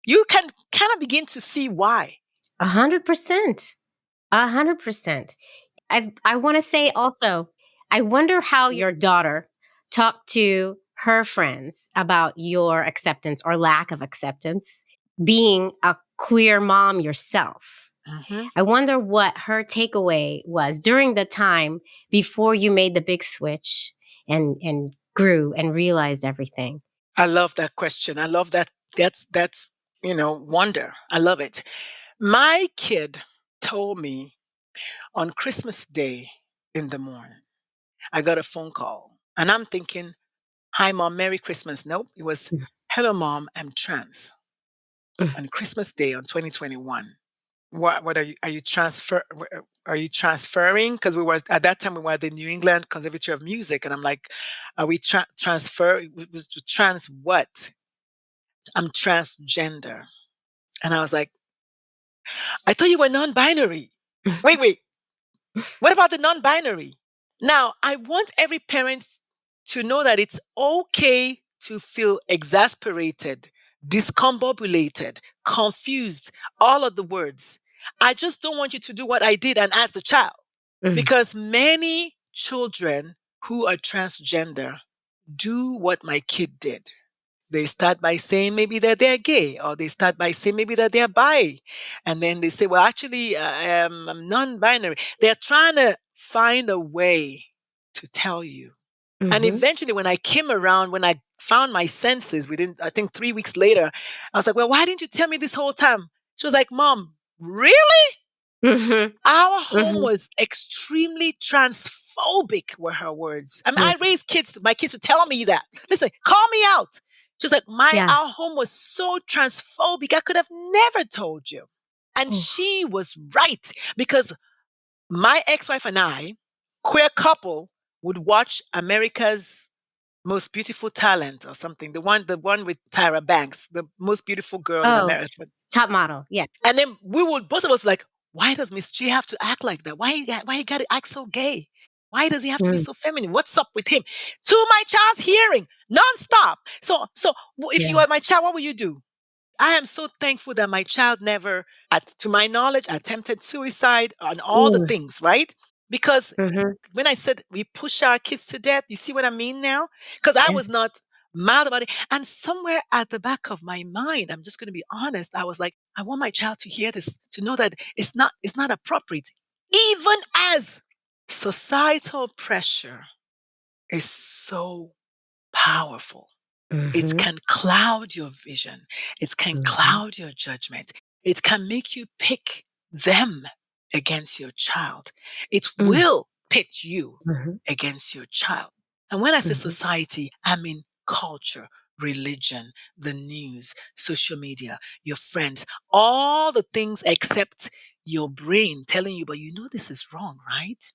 you can kind of begin to see why. 100%. 100%. I want to say also, I wonder how your daughter talked to her friends about your acceptance or lack of acceptance, being a queer mom yourself. I wonder what her takeaway was during the time before you made the big switch and grew and realized everything. I love that question. I love that. That's wonder. I love it. My kid told me on Christmas Day in the morning, I got a phone call and I'm thinking, hi, Mom, Merry Christmas. Nope. It was, hello, Mom, I'm trans. On Christmas Day on 2021. What are you transferring? Because we were at that time we were at the New England Conservatory of Music, and I'm like, are we transfer? Was trans what? I'm transgender, and I was like, I thought you were non-binary. Wait. What about the non-binary? Now I want every parent to know that it's okay to feel exasperated, discombobulated, confused, all of the words. I just don't want you to do what I did and ask the child. Because many children who are transgender do what my kid did. They start by saying maybe that they're gay, or they start by saying maybe that they're bi. And then they say, well, actually, I'm non-binary. They're trying to find a way to tell you. And eventually, when I came around, when I found my senses within, I think 3 weeks later, I was like, well, why didn't you tell me this whole time? She was like, Mom, really? Our home was extremely transphobic, were her words. I mean, I raised my kids to tell me that. Listen, call me out. She was like, our home was so transphobic, I could have never told you. And she was right, because my ex-wife and I, queer couple, would watch America's Most Beautiful Talent or something. The one with Tyra Banks, the most beautiful girl in America. Top model, yeah. And then both of us like, why does Miss G have to act like that? Why he got to act so gay? Why does he have to be so feminine? What's up with him? To my child's hearing, nonstop. So if you are my child, what will you do? I am so thankful that my child never, to my knowledge, attempted suicide and all the things, right? Because when I said we push our kids to death, you see what I mean now? Because I was not mad about it. And somewhere at the back of my mind, I'm just going to be honest, I was like, I want my child to hear this, to know that it's not appropriate. Even as societal pressure is so powerful. It can cloud your vision. It can cloud your judgment. It can make you pick them against your child. It will pit you against your child. And when I say society, I mean culture, religion, the news, social media, your friends, all the things except your brain telling you, but you know this is wrong, right?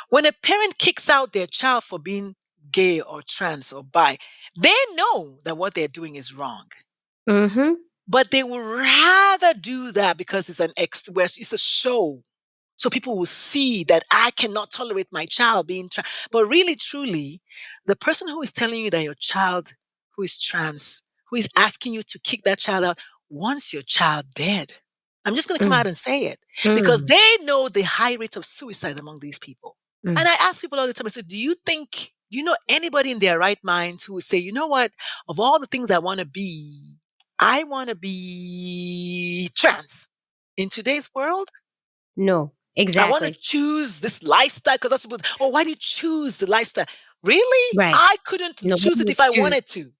When a parent kicks out their child for being gay or trans or bi, they know that what they're doing is wrong. But they would rather do that because it's it's a show. So people will see that I cannot tolerate my child being trans. But really, truly, the person who is telling you that your child who is trans, who is asking you to kick that child out, wants your child dead. I'm just going to come out and say it because they know the high rate of suicide among these people. And I ask people all the time, I say, do you know anybody in their right minds who would say, you know what, of all the things I want to be, I want to be trans in today's world? No, I want to exactly. choose this lifestyle because that's supposed. Oh, why do you choose the lifestyle? Really? Right. I couldn't No, choose it if I wanted to.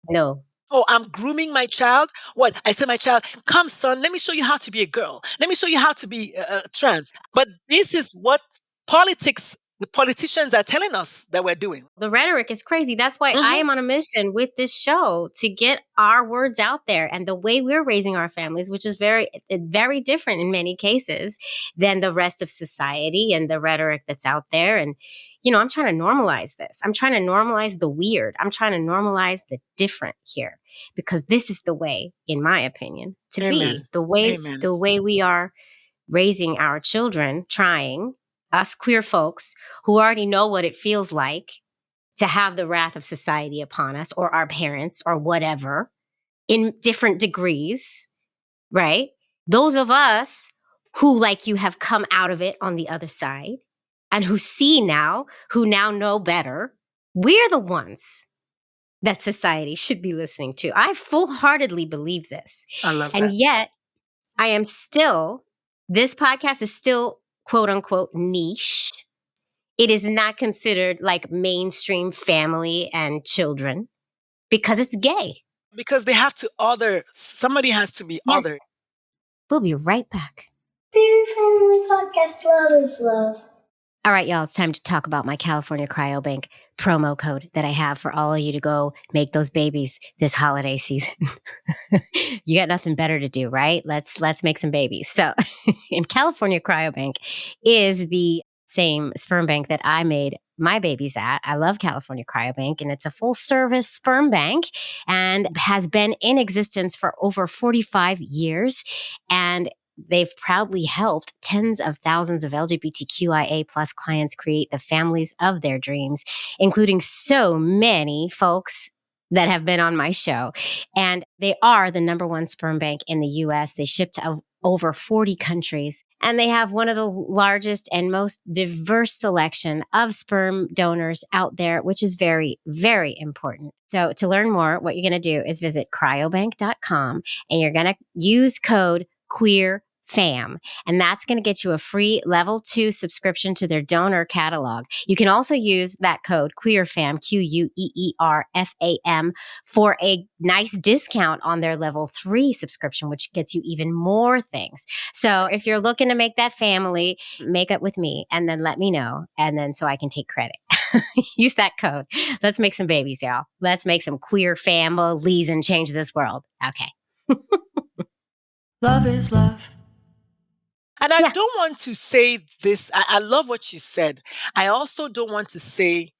No. Oh, I'm grooming my child. What? I say, my child, come, son, let me show you how to be a girl. Let me show you how to be trans. But this is what the politicians are telling us that we're doing. The rhetoric is crazy. That's why I am on a mission with this show to get our words out there and the way we're raising our families, which is very, very different in many cases than the rest of society and the rhetoric that's out there. And, I'm trying to normalize this. I'm trying to normalize the weird. I'm trying to normalize the different here because this is the way, in my opinion, to be the way we are raising our children, trying us queer folks who already know what it feels like to have the wrath of society upon us or our parents or whatever in different degrees, right? Those of us who, like you, have come out of it on the other side and who now know better, we're the ones that society should be listening to. I full-heartedly believe this. I love and that. Yet this podcast is still quote unquote niche. It is not considered like mainstream family and children because it's gay. Because they have to somebody has to be othered. We'll be right back. Queer Family Podcast, love is love. All right, y'all, it's time to talk about my California Cryobank promo code that I have for all of you to go make those babies this holiday season. You got nothing better to do, right? Let's make some babies. So in California Cryobank is the same sperm bank that I made my babies at. I love California Cryobank, and it's a full service sperm bank and has been in existence for over 45 years. And they've proudly helped tens of thousands of LGBTQIA plus clients create the families of their dreams, including so many folks that have been on my show. And they are the number one sperm bank in the US. They ship to over 40 countries, and they have one of the largest and most diverse selection of sperm donors out there, which is very, very important. So to learn more, what you're going to do is visit cryobank.com, and you're going to use code QueerFam, and that's going to get you a free level 2 subscription to their donor catalog. You can also use that code QueerFam, QUEERFAM, for a nice discount on their level 3 subscription, which gets you even more things. So if you're looking to make that family, make it with me and then let me know, and then so I can take credit. Use that code. Let's make some babies, y'all. Let's make some queer families and change this world. Okay. Love is love. And I don't want to say this. I love what you said. I also don't want to say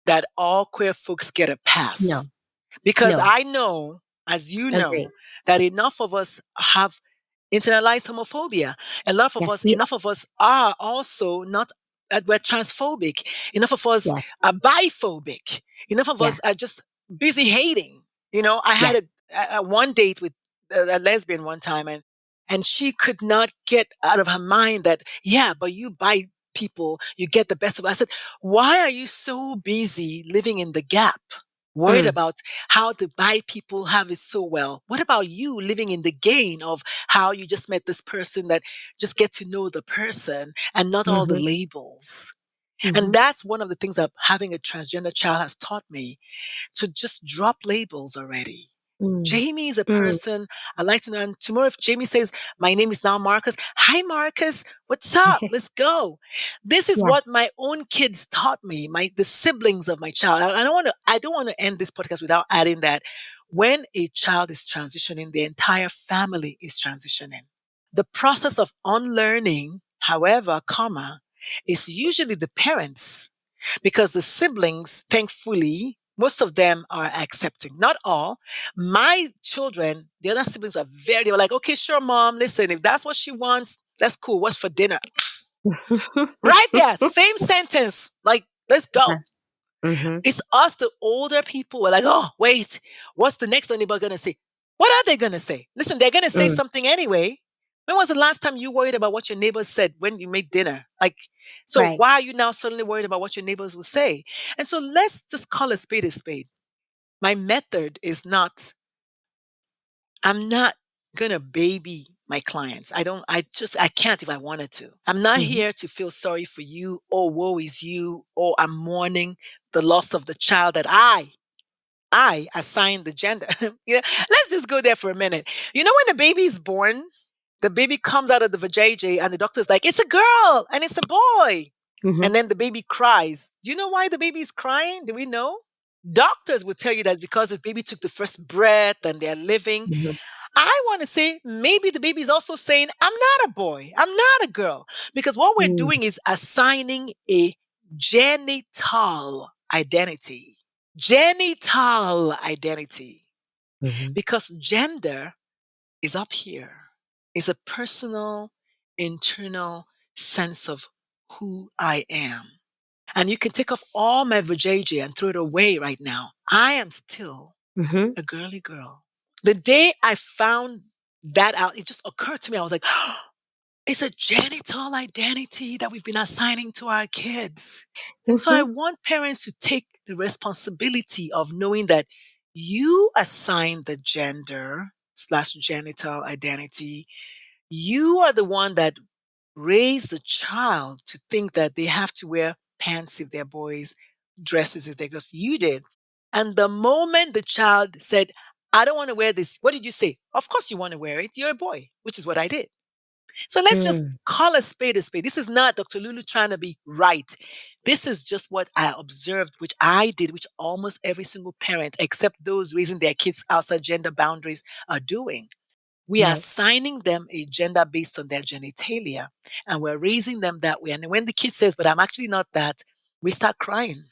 that all queer folks get a pass. No. Because I know, as you know, that enough of us have internalized homophobia. Enough of us are also not, we're transphobic. Enough of us are biphobic. Enough of us are just busy hating. I had a one date with a lesbian one time, and she could not get out of her mind that, but you bi people, you get the best of it. I said, why are you so busy living in the gap? Worried about how the bi people have it so well. What about you living in the gain of how you just met this person, that just get to know the person and not all the labels? And that's one of the things that having a transgender child has taught me, to just drop labels already. Jamie is a person I like to know. And tomorrow, if Jamie says, my name is now Marcus. Hi, Marcus. What's up? Let's go. This is what my own kids taught me, the siblings of my child. I don't want to end this podcast without adding that when a child is transitioning, the entire family is transitioning. The process of unlearning, however, is usually the parents, because the siblings, thankfully, most of them are accepting. Not all. My children, the other siblings they were like, okay, sure, mom, listen, if that's what she wants, that's cool. What's for dinner? Right there, same sentence. Like, let's go. Mm-hmm. It's us, the older people. We're like, oh, wait, what's the next neighbor going to say? What are they going to say? Listen, they're going to say something anyway. When was the last time you worried about what your neighbors said when you made dinner? Like, so Right. why are you now suddenly worried about what your neighbors will say? And so let's just call a spade a spade. My method is not, I'm not going to baby my clients. I can't if I wanted to. I'm not here to feel sorry for you. Oh, woe is you. Oh, I'm mourning the loss of the child that I assign the gender. Yeah, let's just go there for a minute. You know, when the baby is born, the baby comes out of the vajayjay and the doctor's like, it's a girl and it's a boy. Mm-hmm. And then the baby cries. Do you know why the baby is crying? Do we know? Doctors will tell you that because the baby took the first breath and they're living. Mm-hmm. I want to say maybe the baby is also saying, I'm not a boy, I'm not a girl. Because what we're doing is assigning a genital identity. Genital identity. Mm-hmm. Because gender is up here. It's a personal, internal sense of who I am. And you can take off all my vajayjay and throw it away right now. I am still Mm-hmm. a girly girl. The day I found that out, it just occurred to me. I was like, oh, it's a genital identity that we've been assigning to our kids. And so I want parents to take the responsibility of knowing that you assign the gender/genital identity. You are the one that raised the child to think that they have to wear pants if they're boys, dresses if they're girls. You did. And the moment the child said, I don't want to wear this, what did you say? Of course you want to wear it. You're a boy, which is what I did. So let's just call a spade a spade. This is not Dr. Lulu trying to be right. This is just what I observed, which I did, which almost every single parent, except those raising their kids outside gender boundaries, are doing. We are Right. assigning them a gender based on their genitalia, and we're raising them that way. And when the kid says, but I'm actually not that, we start crying.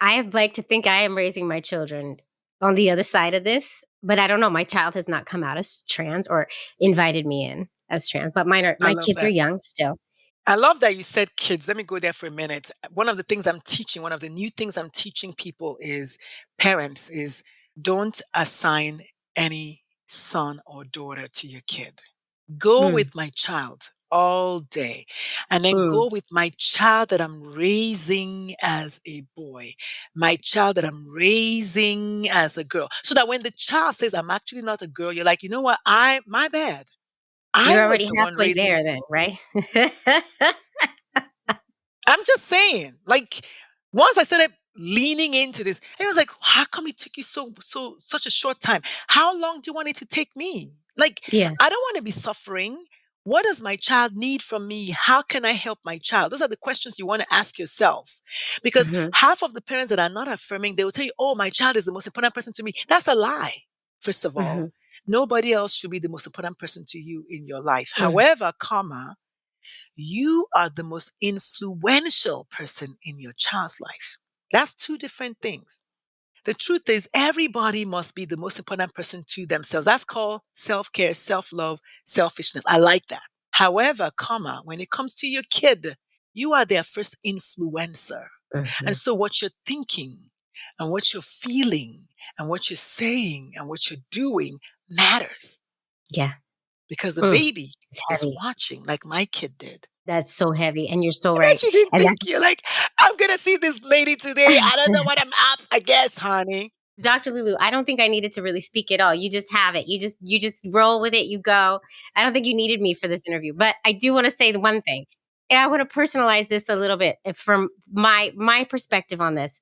I like to think I am raising my children on the other side of this, but I don't know. My child has not come out as trans or invited me in as trans, but my I love kids are that. young still. I love that you said kids. Let me go there for a minute. One of the things I'm teaching, one of the new things I'm teaching people is parents is don't assign any son or daughter to your kid. Go Mm. with my child all day and then go with my child that I'm raising as a boy, my child that I'm raising as a girl. So that when the child says, I'm actually not a girl, you're like, you know what? My bad. I You're was already the one halfway raising. there then, right? I'm just saying, like, once I started leaning into this, it was like, how come it took you such a short time? How long do you want it to take me? Like, Yeah. I don't want to be suffering. What does my child need from me? How can I help my child? Those are the questions you want to ask yourself. Because half of the parents that are not affirming, they will tell you, oh, my child is the most important person to me. That's a lie. First of all, nobody else should be the most important person to you in your life. However, you are the most influential person in your child's life. That's two different things. The truth is, everybody must be the most important person to themselves. That's called self-care, self-love, selfishness. I like that. However, when it comes to your kid, you are their first influencer. And so what you're thinking and what you're feeling and what you're saying and what you're doing matters. Yeah. Because the baby It's is heavy. watching like my kid did. That's so heavy. And you're so I right. bet you didn't And think you're like, I'm going to see this lady today. I don't know what I'm up against, honey. Dr. Lulu, I don't think I needed to really speak at all. You just have it. You just roll with it. You go. I don't think you needed me for this interview, but I do want to say the one thing. And I want to personalize this a little bit from my perspective on this.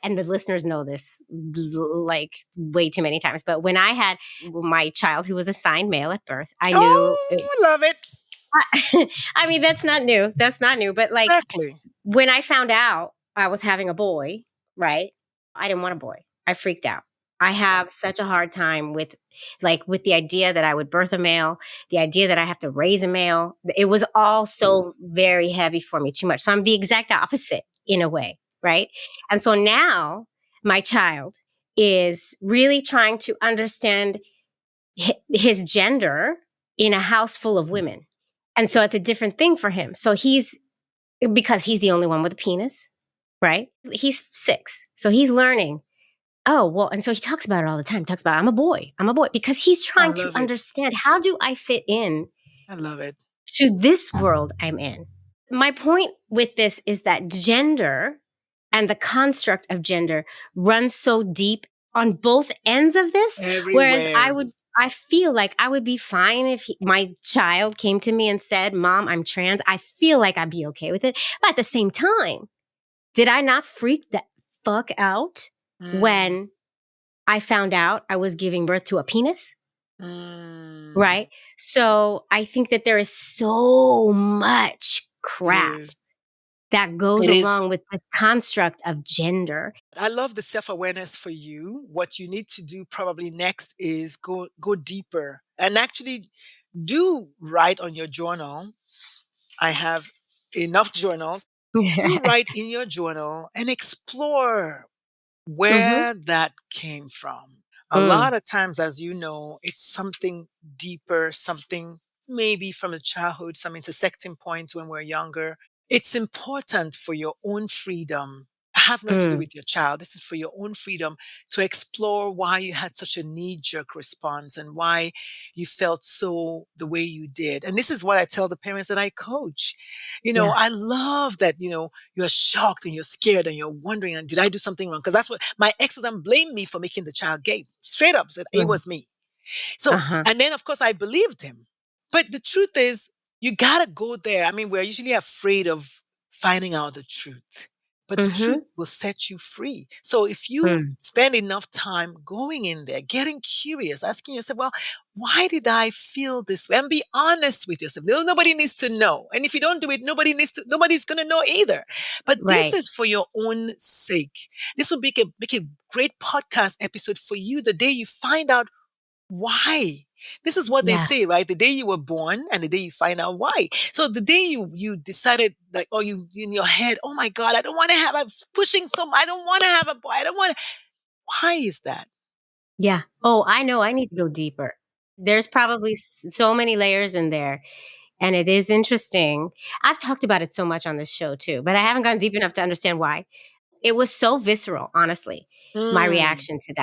And the listeners know this like way too many times. But when I had my child who was assigned male at birth, I knew. Oh, I love it. I mean, that's not new. That's not new. But like Exactly. when I found out I was having a boy, right? I didn't want a boy. I freaked out. I have such a hard time with the idea that I would birth a male, the idea that I have to raise a male. It was all so very heavy for me, too much. So I'm the exact opposite in a way, right? And so now my child is really trying to understand his gender in a house full of women. And so it's a different thing for him. So because he's the only one with a penis, right? He's 6. So he's learning. Oh, well, and so he talks about it all the time. He talks about, I'm a boy, because he's I trying to love it. understand, how do I fit in I love it. to this world I'm in? My point with this is that gender and the construct of gender runs so deep on both ends of this. Whereas Everywhere. I feel like I would be fine if my child came to me and said, Mom, I'm trans. I feel like I'd be okay with it. But at the same time, did I not freak the fuck out when I found out I was giving birth to a penis? Right? So I think that there is so much crap that goes It is. along with this construct of gender. I love the self-awareness for you. What you need to do probably next is go deeper and actually do write on your journal. I have enough journals. Do write in your journal and explore where that came from. A lot of times, as you know, it's something deeper, something maybe from the childhood, some intersecting points when we're younger. It's important for your own freedom. Have nothing to do with your child. This is for your own freedom to explore why you had such a knee-jerk response and why you felt so the way you did. And this is what I tell the parents that I coach. Yeah. I love that, you're shocked and you're scared and you're wondering, and did I do something wrong? Because that's what my ex would then blamed me for making the child gay. Straight up said it was me. So, and then of course I believed him. But the truth is, you gotta go there. I mean, we're usually afraid of finding out the truth, but the truth will set you free. So if you spend enough time going in there, getting curious, asking yourself, well, why did I feel this way? And be honest with yourself. Nobody needs to know. And if you don't do it, nobody's going to know either. But this is for your own sake. This will make a great podcast episode for you the day you find out why. This is what they say, right? The day you were born and the day you find out why. So the day you decided, like, or you in your head, oh my God, I don't want to have, I'm pushing I don't want to have a boy. I don't want to. Why is that? Yeah. Oh, I know. I need to go deeper. There's probably so many layers in there. And it is interesting. I've talked about it so much on this show too, but I haven't gone deep enough to understand why. It was so visceral, honestly, my reaction to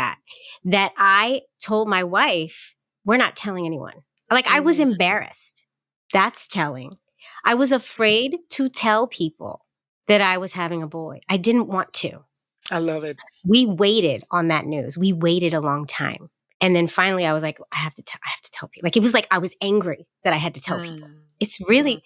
that I told my wife, we're not telling anyone. Like, I was embarrassed. That's telling. I was afraid to tell people that I was having a boy. I didn't want to. I love it. We waited on that news. We waited a long time. And then finally I was like, I have to tell people. Like, it was like I was angry that I had to tell people. It's really,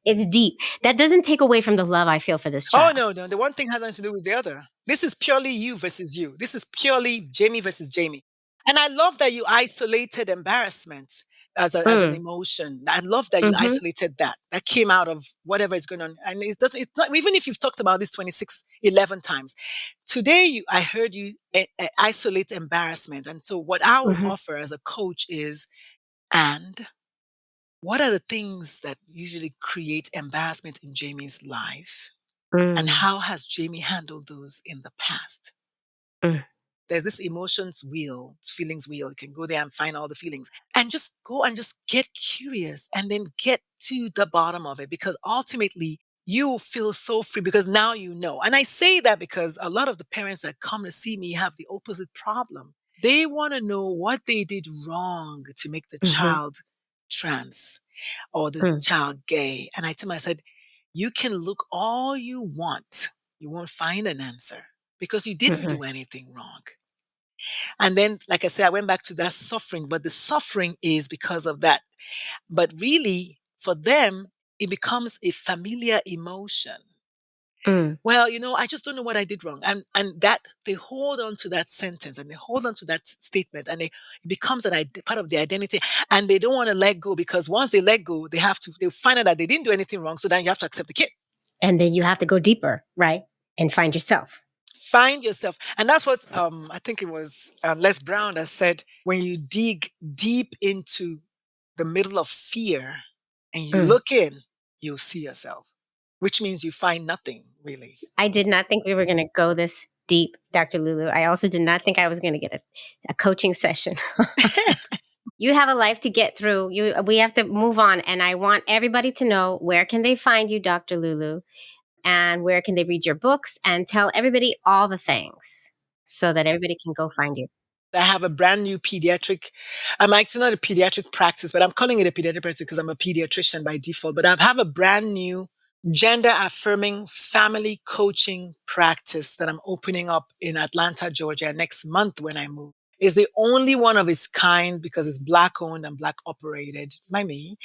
it's deep. That doesn't take away from the love I feel for this child. Oh, no. The one thing has nothing to do with the other. This is purely you versus you. This is purely Jamie versus Jamie. And I love that you isolated embarrassment as an emotion. I love that you isolated that. That came out of whatever is going on. And it's not, even if you've talked about this 11 times. Today, I heard you isolate embarrassment. And so what I will offer as a coach is, and what are the things that usually create embarrassment in Jamie's life? And how has Jamie handled those in the past? There's this emotions wheel, feelings wheel. You can go there and find all the feelings and just go and just get curious and then get to the bottom of it, because ultimately you will feel so free because now you know. And I say that because a lot of the parents that come to see me have the opposite problem. They want to know what they did wrong to make the child trans or the child gay. And I tell them, I said, you can look all you want. You won't find an answer because you didn't do anything wrong. And then, like I said, I went back to that suffering, but the suffering is because of that. But really, for them, it becomes a familiar emotion. Well, I just don't know what I did wrong. And that they hold on to that sentence and they hold on to that statement, and it becomes part of their identity, and they don't want to let go, because once they let go, they'll find out that they didn't do anything wrong. So then you have to accept the kid. And then you have to go deeper, right? And find yourself. Find yourself. And that's what I think it was Les Brown that said, when you dig deep into the middle of fear and you look in, you'll see yourself, which means you find nothing, really. I did not think we were going to go this deep, Dr. Lulu. I also did not think I was going to get a coaching session. You have a life to get through. We have to move on. And I want everybody to know, where can they find you, Dr. Lulu? And where can they read your books? And tell everybody all the things so that everybody can go find you. I have a brand new I'm actually not a pediatric practice, but I'm calling it a pediatric practice because I'm a pediatrician by default. But I have a brand new gender-affirming family coaching practice that I'm opening up in Atlanta, Georgia next month when I move. It's the only one of its kind because it's Black owned and Black operated by me.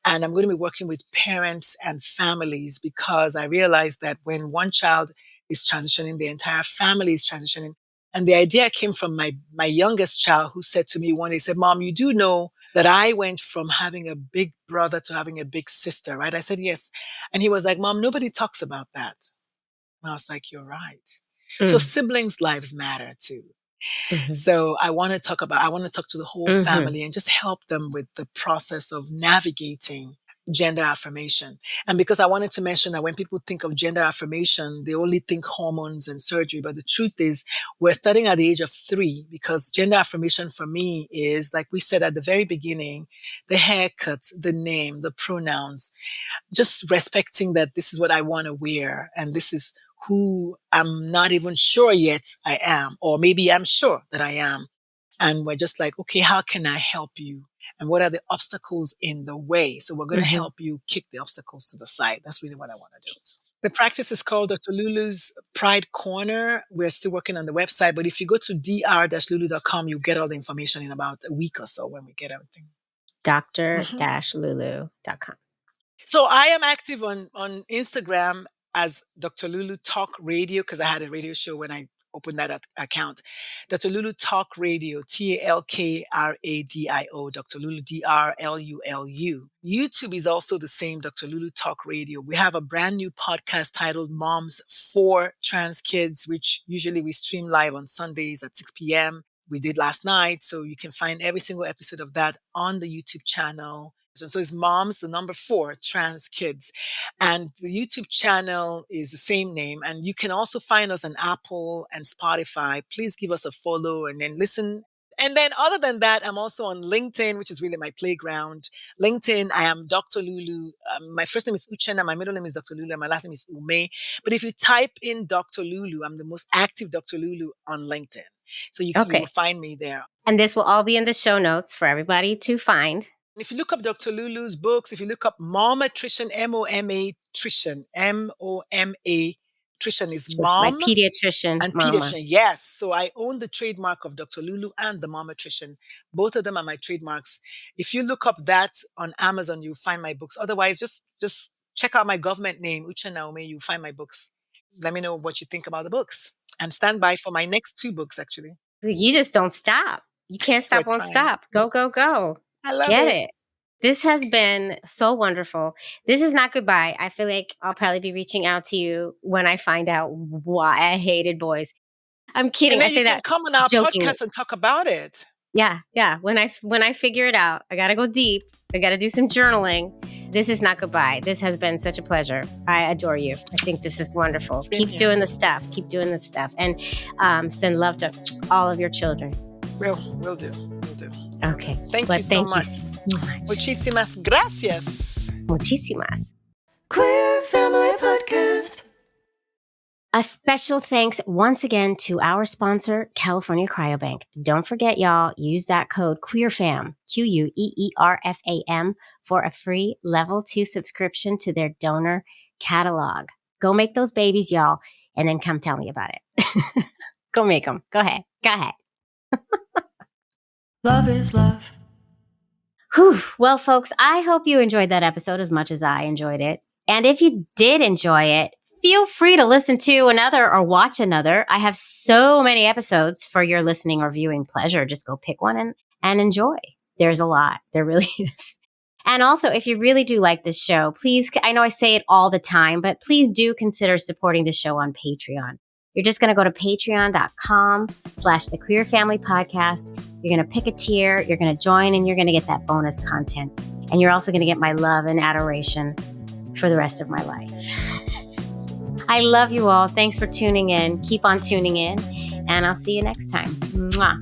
And I'm going to be working with parents and families because I realized that when one child is transitioning, the entire family is transitioning. And the idea came from my youngest child, who said to me one day, he said, "Mom, you do know that I went from having a big brother to having a big sister, right?" I said, "Yes." And he was like, "Mom, nobody talks about that." And I was like, "You're right." So siblings' lives matter too. So I want to talk to the whole family and just help them with the process of navigating gender affirmation. And because I wanted to mention that when people think of gender affirmation, they only think hormones and surgery. But the truth is, we're starting at the age of 3 because gender affirmation for me is, like we said at the very beginning, the haircuts, the name, the pronouns, just respecting that this is what I want to wear and this is who I'm not even sure yet I am, or maybe I'm sure that I am. And we're just like, okay, how can I help you? And what are the obstacles in the way? So we're going to help you kick the obstacles to the side. That's really what I want to do. So the practice is called Dr. Lulu's Pride Corner. We're still working on the website, but if you go to dr-lulu.com, you'll get all the information in about a week or so when we get everything. Dr-Lulu.com. So I am active on Instagram as Dr. Lulu Talk Radio, because I had a radio show when I opened that account. Dr. Lulu Talk Radio, TALKRADIO, Dr. Lulu, DRLULU. YouTube is also the same, Dr. Lulu Talk Radio. We have a brand new podcast titled Moms for Trans Kids, which usually we stream live on Sundays at 6 p.m. We did last night, so you can find every single episode of that on the YouTube channel. So it's Moms, the number 4, Trans Kids. And the YouTube channel is the same name. And you can also find us on Apple and Spotify. Please give us a follow and then listen. And then other than that, I'm also on LinkedIn, which is really my playground. LinkedIn, I am Dr. Lulu. My first name is Uchenna. My middle name is Dr. Lulu. And my last name is Ume. But if you type in Dr. Lulu, I'm the most active Dr. Lulu on LinkedIn. So you will find me there. And this will all be in the show notes for everybody to find. If you look up Dr. Lulu's books, if you look up Momatrician, M-O-M-A-trician, M-O-M-A, Trician is mom. My pediatrician. And mama. pediatrician, yes. So I own the trademark of Dr. Lulu and the Momatrician. Both of them are my trademarks. If you look up that on Amazon, you'll find my books. Otherwise, just check out my government name, Uchenna Ume, you'll find my books. Let me know what you think about the books. And stand by for my next 2 books, actually. You just don't stop. You can't stop, won't stop. Go, go, go. I love it. This has been so wonderful. This is not goodbye. I feel like I'll probably be reaching out to you when I find out why I hated boys. I'm kidding. And then I say you can that come on our jokingly. podcast and talk about it. Yeah. When I figure it out, I got to go deep. I got to do some journaling. This is not goodbye. This has been such a pleasure. I adore you. I think this is wonderful. Keep doing the stuff. And send love to all of your children. Will do. Okay. Thank you so much. Muchísimas gracias. Muchísimas. Queer Family Podcast. A special thanks once again to our sponsor, California Cryobank. Don't forget, y'all, use that code QUEERFAM, QUEERFAM, for a free level 2 subscription to their donor catalog. Go make those babies, y'all, and then come tell me about it. Go make them. Go ahead. Love is love. Whew. Well, folks, I hope you enjoyed that episode as much as I enjoyed it. And if you did enjoy it, feel free to listen to another or watch another. I have so many episodes for your listening or viewing pleasure. Just go pick one and enjoy. There's a lot. There really is. And also, if you really do like this show, please, I know I say it all the time, but please do consider supporting the show on Patreon. You're just going to go to patreon.com/The Queer Family Podcast. You're going to pick a tier, you're going to join, and you're going to get that bonus content. And you're also going to get my love and adoration for the rest of my life. I love you all. Thanks for tuning in. Keep on tuning in, and I'll see you next time. Mwah.